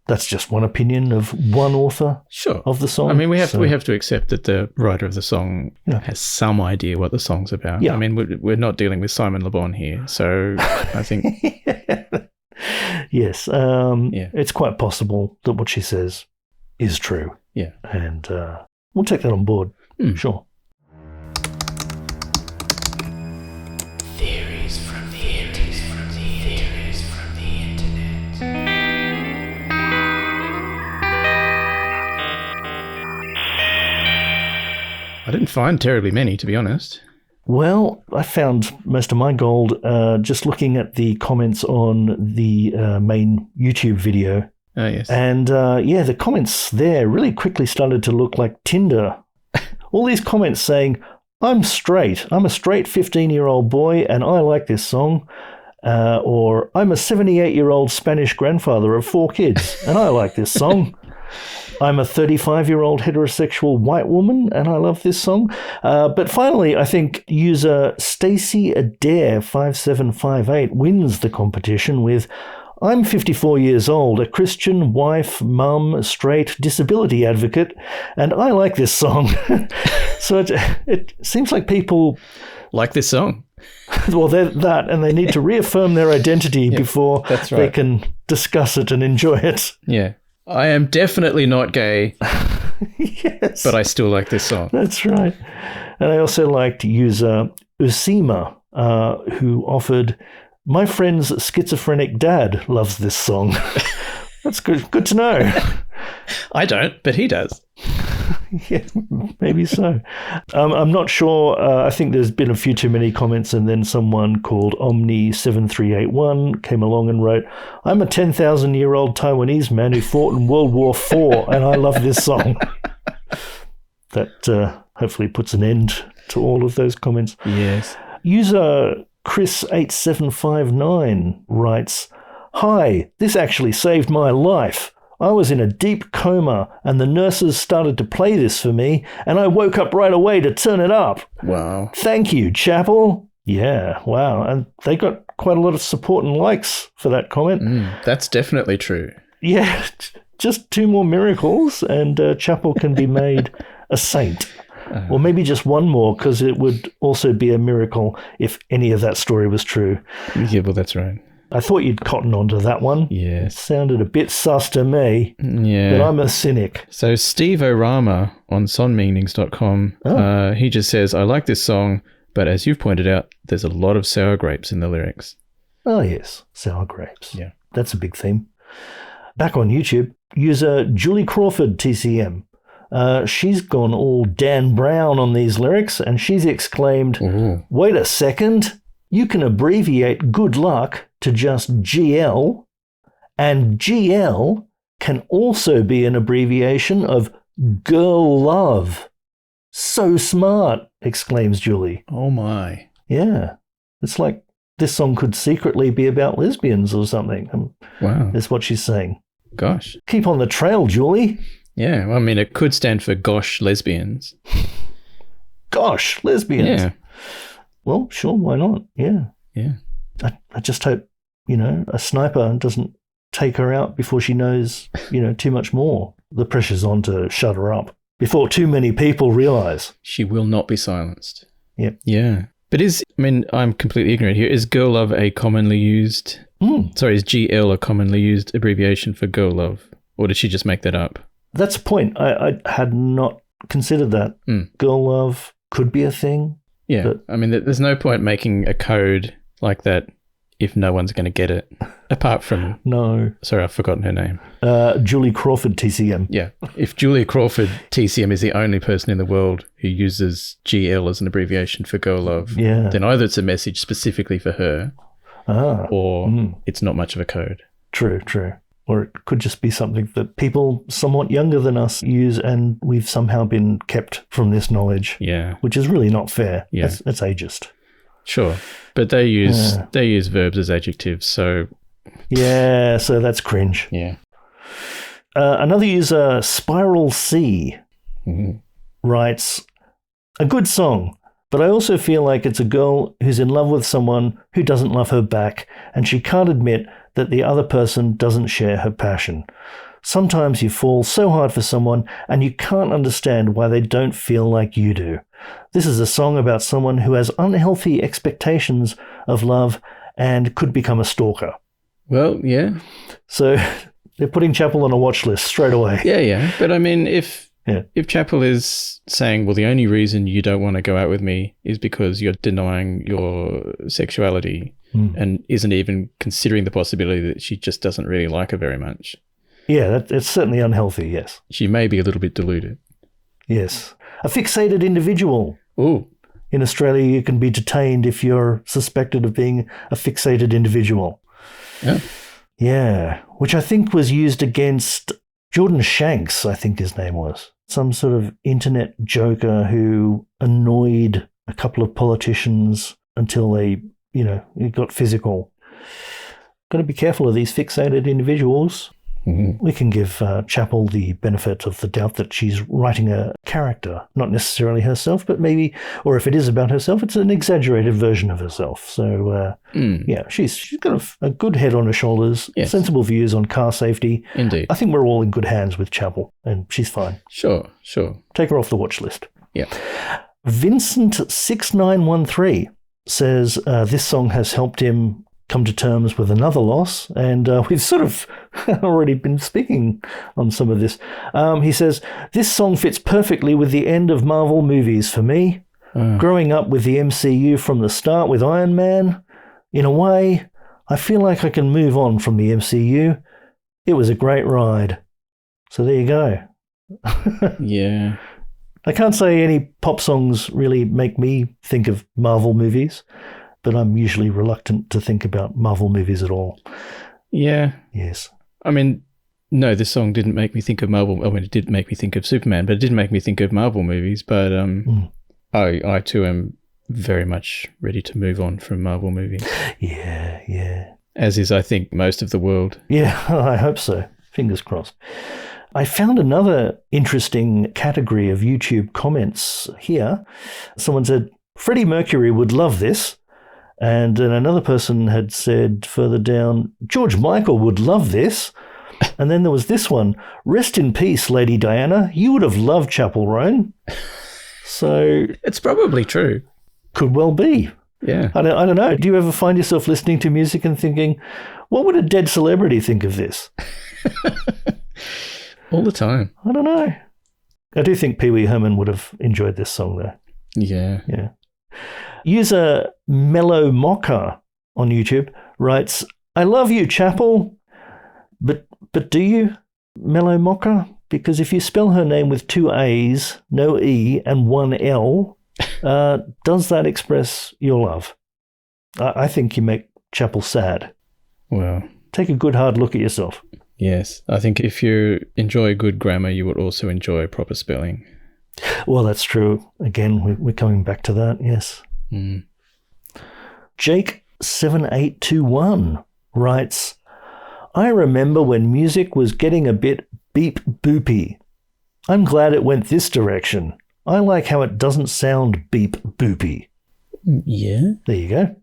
B: that's just one opinion of one author
C: sure.
B: of the song.
C: I mean, we have
B: So-
C: to accept that the writer of the song
B: Yeah.
C: has some idea what the song's about.
B: Yeah.
C: I mean, we're not dealing with Simon Le Bon here, so I think
B: Yes.
C: Yeah.
B: It's quite possible that what she says is true.
C: yeah.
B: And we'll take that on board.
C: Hmm.
B: Sure.
H: Theories from the internet.
C: I didn't find terribly many, to be honest.
B: Well, I found most of my gold just looking at the comments on the main YouTube video.
C: Oh, yes.
B: And the comments there really quickly started to look like Tinder. All these comments saying, I'm straight. I'm a straight 15-year-old boy and I like this song. Or I'm a 78-year-old Spanish grandfather of 4 kids and I like this song. I'm a 35-year-old heterosexual white woman and I love this song. But finally, I think user Stacey Adair 5758 wins the competition with, I'm 54 years old, a Christian, wife, mum, straight, disability advocate, and I like this song. So it seems like people,
C: Like this song.
B: well, they're that, and they need to reaffirm their identity before
C: that's
B: they
C: right.
B: can discuss it and enjoy it.
C: Yeah. I am definitely not gay,
B: Yes.
C: but I still like this song.
B: That's right. And I also liked user Usima, who offered, my friend's schizophrenic dad loves this song. That's good. Good to know.
C: I don't, but he does.
B: Yeah, maybe so. I'm not sure. I think there's been a few too many comments, and then someone called Omni7381 came along and wrote, I'm a 10,000-year-old Taiwanese man who fought in World War IV, and I love this song. That hopefully puts an end to all of those comments.
C: Yes.
B: User Chris8759 writes, Hi, this actually saved my life. I was in a deep coma and the nurses started to play this for me and I woke up right away to turn it up.
C: Wow.
B: Thank you, Chappell. Yeah, wow. And they got quite a lot of support and likes for that comment.
C: That's definitely true.
B: Yeah, just 2 more miracles and Chappell can be made a saint. Or maybe just one more, because it would also be a miracle if any of that story was true.
C: Yeah, well, that's right.
B: I thought you'd cotton onto that one. It
C: Yes.
B: sounded a bit sus to me,
C: Yeah.
B: but I'm a cynic.
C: So Steve O'Rama on sonmeanings.com, he just says, I like this song, but as you've pointed out, there's a lot of sour grapes in the lyrics.
B: Oh, yes, sour grapes.
C: Yeah.
B: That's a big theme. Back on YouTube, user Julie Crawford TCM. She's gone all Dan Brown on these lyrics, and she's exclaimed,
C: Ooh.
B: Wait a second, you can abbreviate good luck to just GL, and GL can also be an abbreviation of girl love. So smart, exclaims Julie.
C: Oh, my.
B: Yeah, it's like this song could secretly be about lesbians or something.
C: Wow.
B: That's what she's saying.
C: Gosh.
B: Keep on the trail, Julie.
C: Yeah, well, I mean, it could stand for gosh lesbians.
B: Gosh, lesbians.
C: Yeah.
B: Well, sure, why not? Yeah.
C: Yeah.
B: I just hope, a sniper doesn't take her out before she knows, too much more. The pressure's on to shut her up before too many people realise.
C: She will not be silenced.
B: Yep.
C: Yeah. But I'm completely ignorant here. Is girl love a commonly used... Sorry, is GL a commonly used abbreviation for girl love? Or did she just make that up?
B: That's a point. I had not considered that. Girl love could be a thing.
C: Yeah.
B: But-
C: I mean, there's no point making a code like that if no one's going to get it, apart from...
B: No.
C: Sorry, I've forgotten her name.
B: Julie Crawford, TCM.
C: Yeah. If Julia Crawford, TCM, is the only person in the world who uses GL as an abbreviation for girl love, then either it's a message specifically for her or it's not much of a code.
B: True. Or it could just be something that people somewhat younger than us use, and we've somehow been kept from this knowledge.
C: Yeah.
B: Which is really not fair.
C: Yeah.
B: That's ageist.
C: Sure. But they use verbs as adjectives, so...
B: Yeah, so that's cringe.
C: Yeah.
B: Another user, Spiral C, writes, a good song, but I also feel like it's a girl who's in love with someone who doesn't love her back, and she can't admit that the other person doesn't share her passion. Sometimes you fall so hard for someone and you can't understand why they don't feel like you do. This is a song about someone who has unhealthy expectations of love and could become a stalker.
C: Well, yeah.
B: So they're putting Chappell on a watch list straight away.
C: Yeah. But I mean, if Chappell is saying, well, the only reason you don't want to go out with me is because you're denying your sexuality and isn't even considering the possibility that she just doesn't really like her very much.
B: Yeah, it's certainly unhealthy, yes.
C: She may be a little bit deluded.
B: Yes. A fixated individual.
C: Ooh.
B: In Australia, you can be detained if you're suspected of being a fixated individual.
C: Yeah.
B: Yeah, which I think was used against Jordan Shanks, I think his name was. Some sort of internet joker who annoyed a couple of politicians until they, it got physical. Got to be careful of these fixated individuals. We can give Chappell the benefit of the doubt that she's writing a character, not necessarily herself, but maybe, or if it is about herself, it's an exaggerated version of herself. So, she's got a good head on her shoulders, sensible views on car safety.
C: Indeed.
B: I think we're all in good hands with Chappell, and she's fine.
C: Sure.
B: Take her off the watch list.
C: Yeah.
B: Vincent6913 says this song has helped him come to terms with another loss, and we've sort of already been speaking on some of this. He says, this song fits perfectly with the end of Marvel movies for me. Growing up with the MCU from the start with Iron Man, in a way, I feel like I can move on from the MCU. It was a great ride. So there you go.
C: Yeah.
B: I can't say any pop songs really make me think of Marvel movies, but I'm usually reluctant to think about Marvel movies at all.
C: Yeah.
B: Yes.
C: I mean, no, this song didn't make me think of Marvel. I mean, it did make me think of Superman, but it didn't make me think of Marvel movies. But I too am very much ready to move on from Marvel movies.
B: Yeah.
C: As is, I think, most of the world.
B: Yeah, I hope so. Fingers crossed. I found another interesting category of YouTube comments here. Someone said, Freddie Mercury would love this. And then another person had said further down, George Michael would love this. And then there was this one, rest in peace, Lady Diana. You would have loved Chappell, Roan. So
C: it's probably true.
B: Could well be.
C: Yeah.
B: I don't know. Do you ever find yourself listening to music and thinking, what would a dead celebrity think of this?
C: All the time.
B: I don't know. I do think Pee Wee Herman would have enjoyed this song, though.
C: Yeah.
B: User Mellow Mocker on YouTube writes, I love you, Chappell. But do you, Mellow Mocker? Because if you spell her name with 2 A's, no E, and 1 L, does that express your love? I think you make Chappell sad.
C: Well,
B: take a good hard look at yourself.
C: Yes. I think if you enjoy good grammar, you would also enjoy proper spelling.
B: Well, that's true. Again, we're coming back to that, yes. Jake7821 writes, I remember when music was getting a bit beep boopy. I'm glad it went this direction. I like how it doesn't sound beep boopy.
C: Yeah.
B: There you go.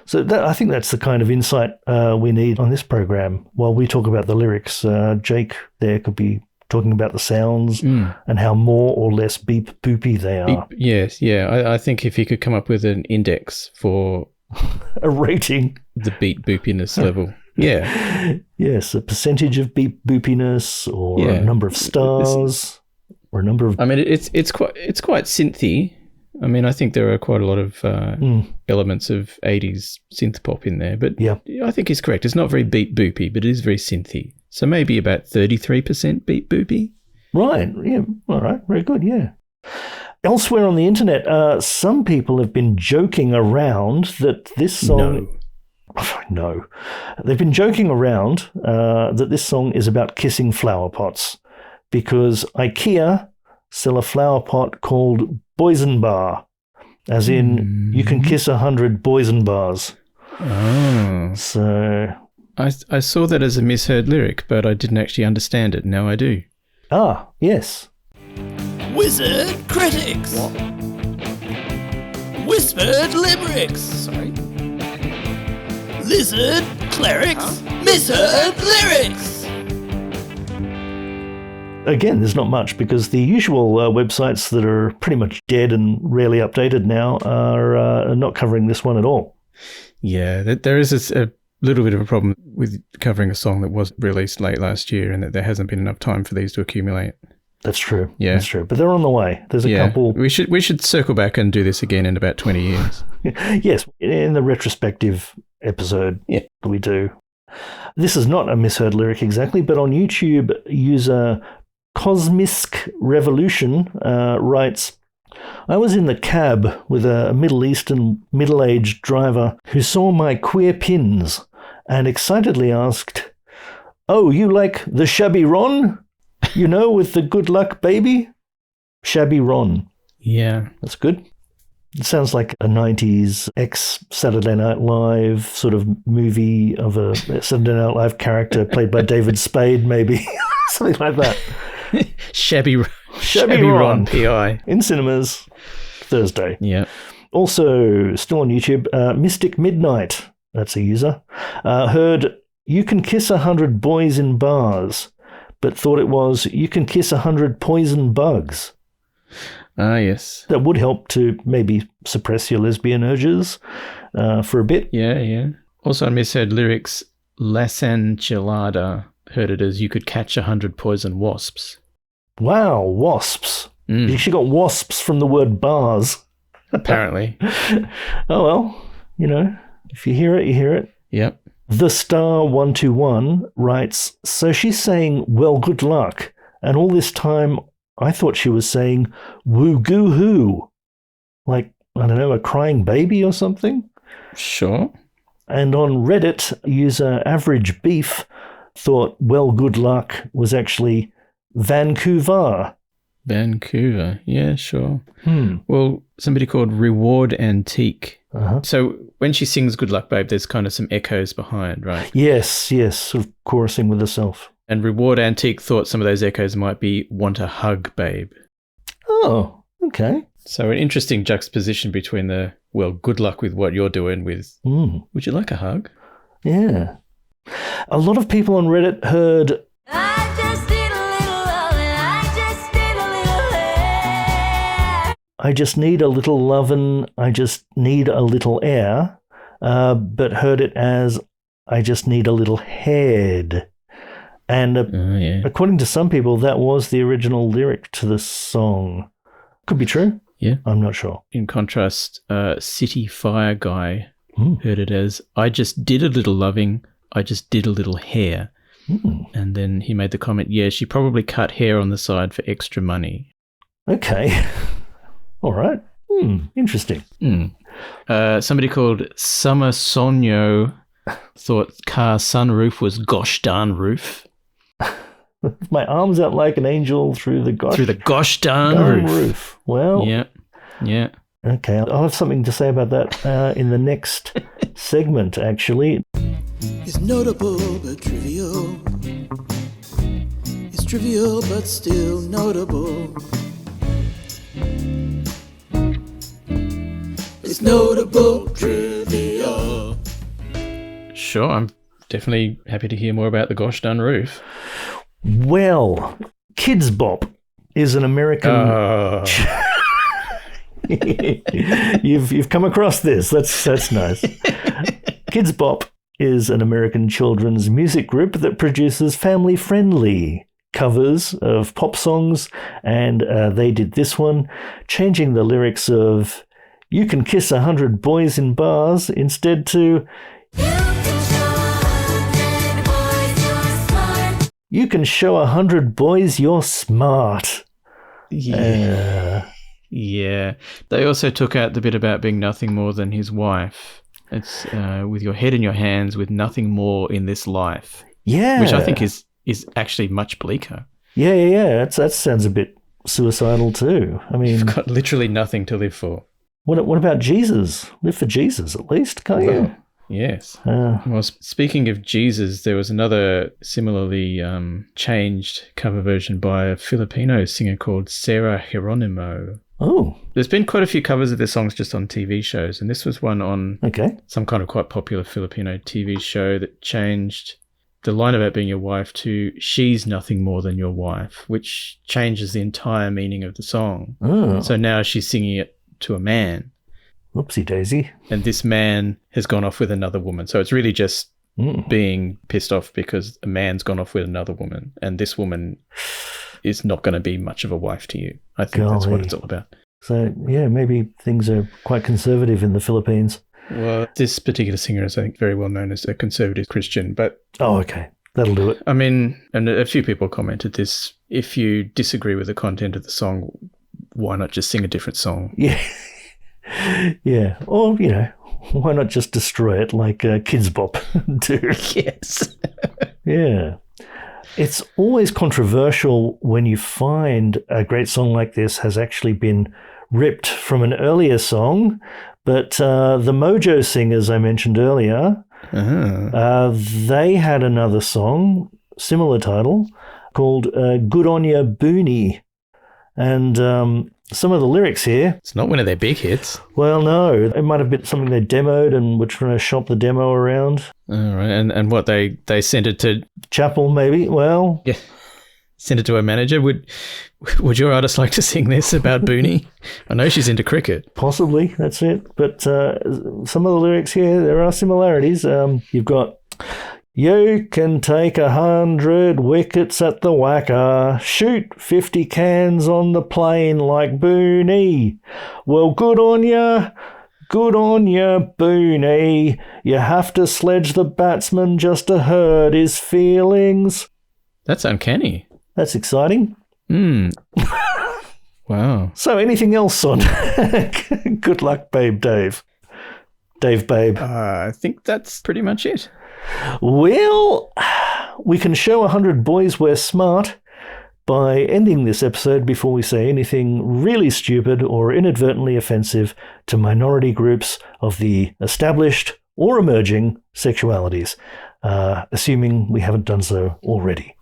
B: So I think that's the kind of insight we need on this program. While we talk about the lyrics, Jake there could be talking about the sounds and how more or less beep boopy they are.
C: Yes, yeah. I think if he could come up with an index for
B: a rating,
C: the beep boopiness level. Yeah.
B: Yes, a percentage of beep boopiness, or a number of stars, or a number of.
C: I mean, it's quite synthy, I mean, I think there are quite a lot of elements of 80s synth pop in there, but
B: Yeah.
C: I think he's correct. It's not very beat boopy, but it is very synthy. So maybe about 33% beat boopy.
B: Right. Yeah. All right. Very good. Yeah. Elsewhere on the internet, some people have been joking around that this song... No. They've been joking around that this song is about kissing flower pots because IKEA sell a flower pot called Boysenbar, as in you can kiss 100 Boysenbars.
C: Oh.
B: So...
C: I saw that as a misheard lyric, but I didn't actually understand it. Now I do.
B: Ah, yes.
A: Wizard critics.
C: What?
A: Whispered limericks.
C: Sorry?
A: Lizard clerics. Misheard lyrics.
B: Again, there's not much because the usual websites that are pretty much dead and rarely updated now are not covering this one at all.
C: Yeah, there is a little bit of a problem with covering a song that was released late last year and that there hasn't been enough time for these to accumulate.
B: That's true.
C: Yeah.
B: That's true. But they're on the way. There's a couple...
C: We should circle back and do this again in about 20 years.
B: Yes, in the retrospective episode
C: Yeah.
B: we do. This is not a misheard lyric exactly, but on YouTube, user Cosmisk Revolution writes, I was in the cab with a Middle Eastern middle-aged driver who saw my queer pins and excitedly asked, "Oh, you like the Shabby Ron? You know, with the good luck baby? Shabby Ron."
C: Yeah.
B: That's good. It sounds like a 90s ex-Saturday Night Live sort of movie of a Saturday Night Live character played by David Spade, maybe. Something like that.
C: Shabby
B: Ron.
C: Ron P.I.
B: In cinemas Thursday.
C: Yeah.
B: Also, still on YouTube, Mystic Midnight, that's a user, heard "You can kiss 100 boys in bars," but thought it was "You can kiss 100 poison bugs."
C: Ah, yes.
B: That would help to maybe suppress your lesbian urges for a bit.
C: Yeah. Also on misheard lyrics, Las Enchilada heard it as "You could catch 100 poison wasps."
B: Wow, wasps. You actually got wasps from the word bars.
C: Apparently.
B: Oh, well, you know, if you hear it, you hear it.
C: Yep.
B: The Star121 writes, so she's saying, well, good luck. And all this time, I thought she was saying, woo-goo-hoo. Like, I don't know, a crying baby or something?
C: Sure.
B: And on Reddit, user Average Beef thought, well, good luck was actually Vancouver.
C: Vancouver. Yeah, sure. Well, somebody called Reward Antique. So when she sings Good Luck Babe, there's kind of some echoes behind, right?
B: Yes, sort of chorusing with herself.
C: And Reward Antique thought some of those echoes might be Want a Hug Babe.
B: Oh, okay.
C: So an interesting juxtaposition between the, well, good luck with what you're doing with, would you like a hug?
B: Yeah. A lot of people on Reddit heard,
E: I just need a little lovin', I just need a little hair.
B: I just need a little lovin', I just need a little air, but heard it as, I just need a little head. And according to some people, that was the original lyric to the song. Could be true.
C: Yeah.
B: I'm not sure.
C: In contrast, City Fire Guy heard it as, I just did a little loving, I just did a little hair. And then he made the comment, yeah, she probably cut hair on the side for extra money.
B: Okay. All right. Interesting.
C: Somebody called Summer Sonyo thought car sunroof was gosh darn roof.
B: My arms out like an angel through the gosh
C: darn roof.
B: Well,
C: yeah.
B: Okay, I'll have something to say about that in the next segment, actually.
A: It's notable but trivial. It's trivial but still notable. It's notable trivial.
C: Sure, I'm definitely happy to hear more about the gosh darn roof.
B: Well, Kids Bop is an American... You've come across this. That's nice. Kids Bop is an American children's music group that produces family-friendly covers of pop songs, and they did this one, changing the lyrics of "You can kiss 100 boys in bars" instead to "You can show 100 boys you're smart."
C: Yeah. They also took out the bit about being nothing more than his wife. It's with your head in your hands, with nothing more in this life.
B: Yeah.
C: Which I think is actually much bleaker.
B: Yeah. That sounds a bit suicidal too. I mean,
C: You've got literally nothing to live for.
B: What about Jesus? Live for Jesus at least, can't you?
C: Well, yes. Well, speaking of Jesus, there was another similarly changed cover version by a Filipino singer called Sarah Geronimo.
B: Oh.
C: There's been quite a few covers of their songs just on TV shows, and this was one on some kind of quite popular Filipino TV show that changed the line about being your wife to "she's nothing more than your wife," which changes the entire meaning of the song.
B: Oh.
C: So now she's singing it to a man.
B: Whoopsie daisy.
C: And this man has gone off with another woman. So it's really just being pissed off because a man's gone off with another woman, and this woman is not going to be much of a wife to you. I think that's what it's all about.
B: So, yeah, maybe things are quite conservative in the Philippines.
C: Well, this particular singer is, I think, very well known as a conservative Christian, but...
B: Oh, okay. That'll do it.
C: I mean, and a few people commented this, if you disagree with the content of the song, why not just sing a different song?
B: Yeah. Yeah. Or, why not just destroy it like Kids Bop do?
C: Yes.
B: Yeah. It's always controversial when you find a great song like this has actually been ripped from an earlier song, but the Mojo Singers I mentioned earlier, they had another song, similar title, called Good On Ya Boonie. And some of the lyrics here...
C: It's not one of their big hits.
B: Well, no. It might have been something they demoed and were trying to shop the demo around.
C: All right. And what, they sent it to...
B: Chappell, maybe? Well...
C: Yeah. Send it to a manager. Would your artist like to sing this about Boonie? I know she's into cricket.
B: Possibly, that's it. But some of the lyrics here, there are similarities. You've got... You can take 100 wickets at the whacker, shoot 50 cans on the plane like Boonie. Well, good on ya, Boonie. You have to sledge the batsman just to hurt his feelings.
C: That's uncanny.
B: That's exciting.
C: Wow.
B: So anything else on Good Luck, Babe Dave? Dave Babe.
C: I think that's pretty much it.
B: Well, we can show 100 boys we're smart by ending this episode before we say anything really stupid or inadvertently offensive to minority groups of the established or emerging sexualities, assuming we haven't done so already.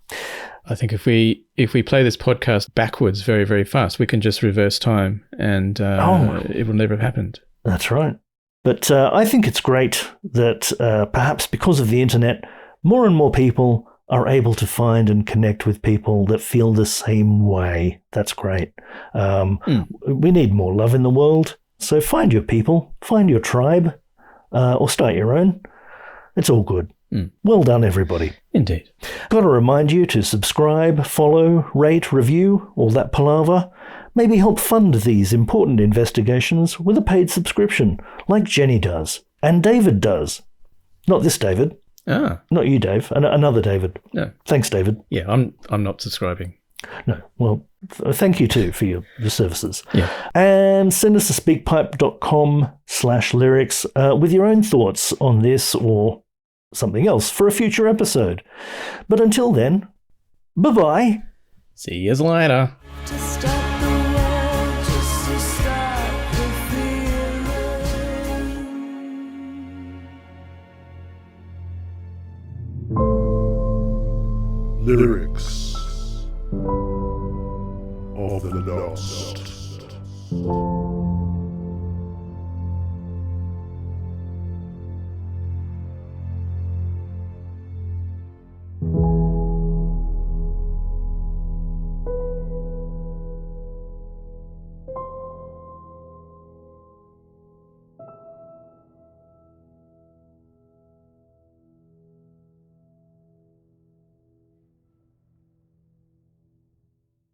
C: I think if we play this podcast backwards very, very fast, we can just reverse time and it will never have happened.
B: That's right. But I think it's great that perhaps because of the internet, more and more people are able to find and connect with people that feel the same way. That's great. We need more love in the world. So find your people, find your tribe, or start your own. It's all good. Well done, everybody.
C: Indeed.
B: Got to remind you to subscribe, follow, rate, review, all that palaver. Maybe help fund these important investigations with a paid subscription, like Jenny does, and David does. Not this David.
C: Ah.
B: Not you, Dave. Another David.
C: No.
B: Thanks, David.
C: Yeah, I'm not subscribing.
B: No. Well, thank you too for your services.
C: Yeah.
B: And send us to speakpipe.com/lyrics with your own thoughts on this or something else for a future episode. But until then, bye-bye.
C: See you later.
E: To stop the world, just to stop the feeling.
H: Lyrics of the Lost.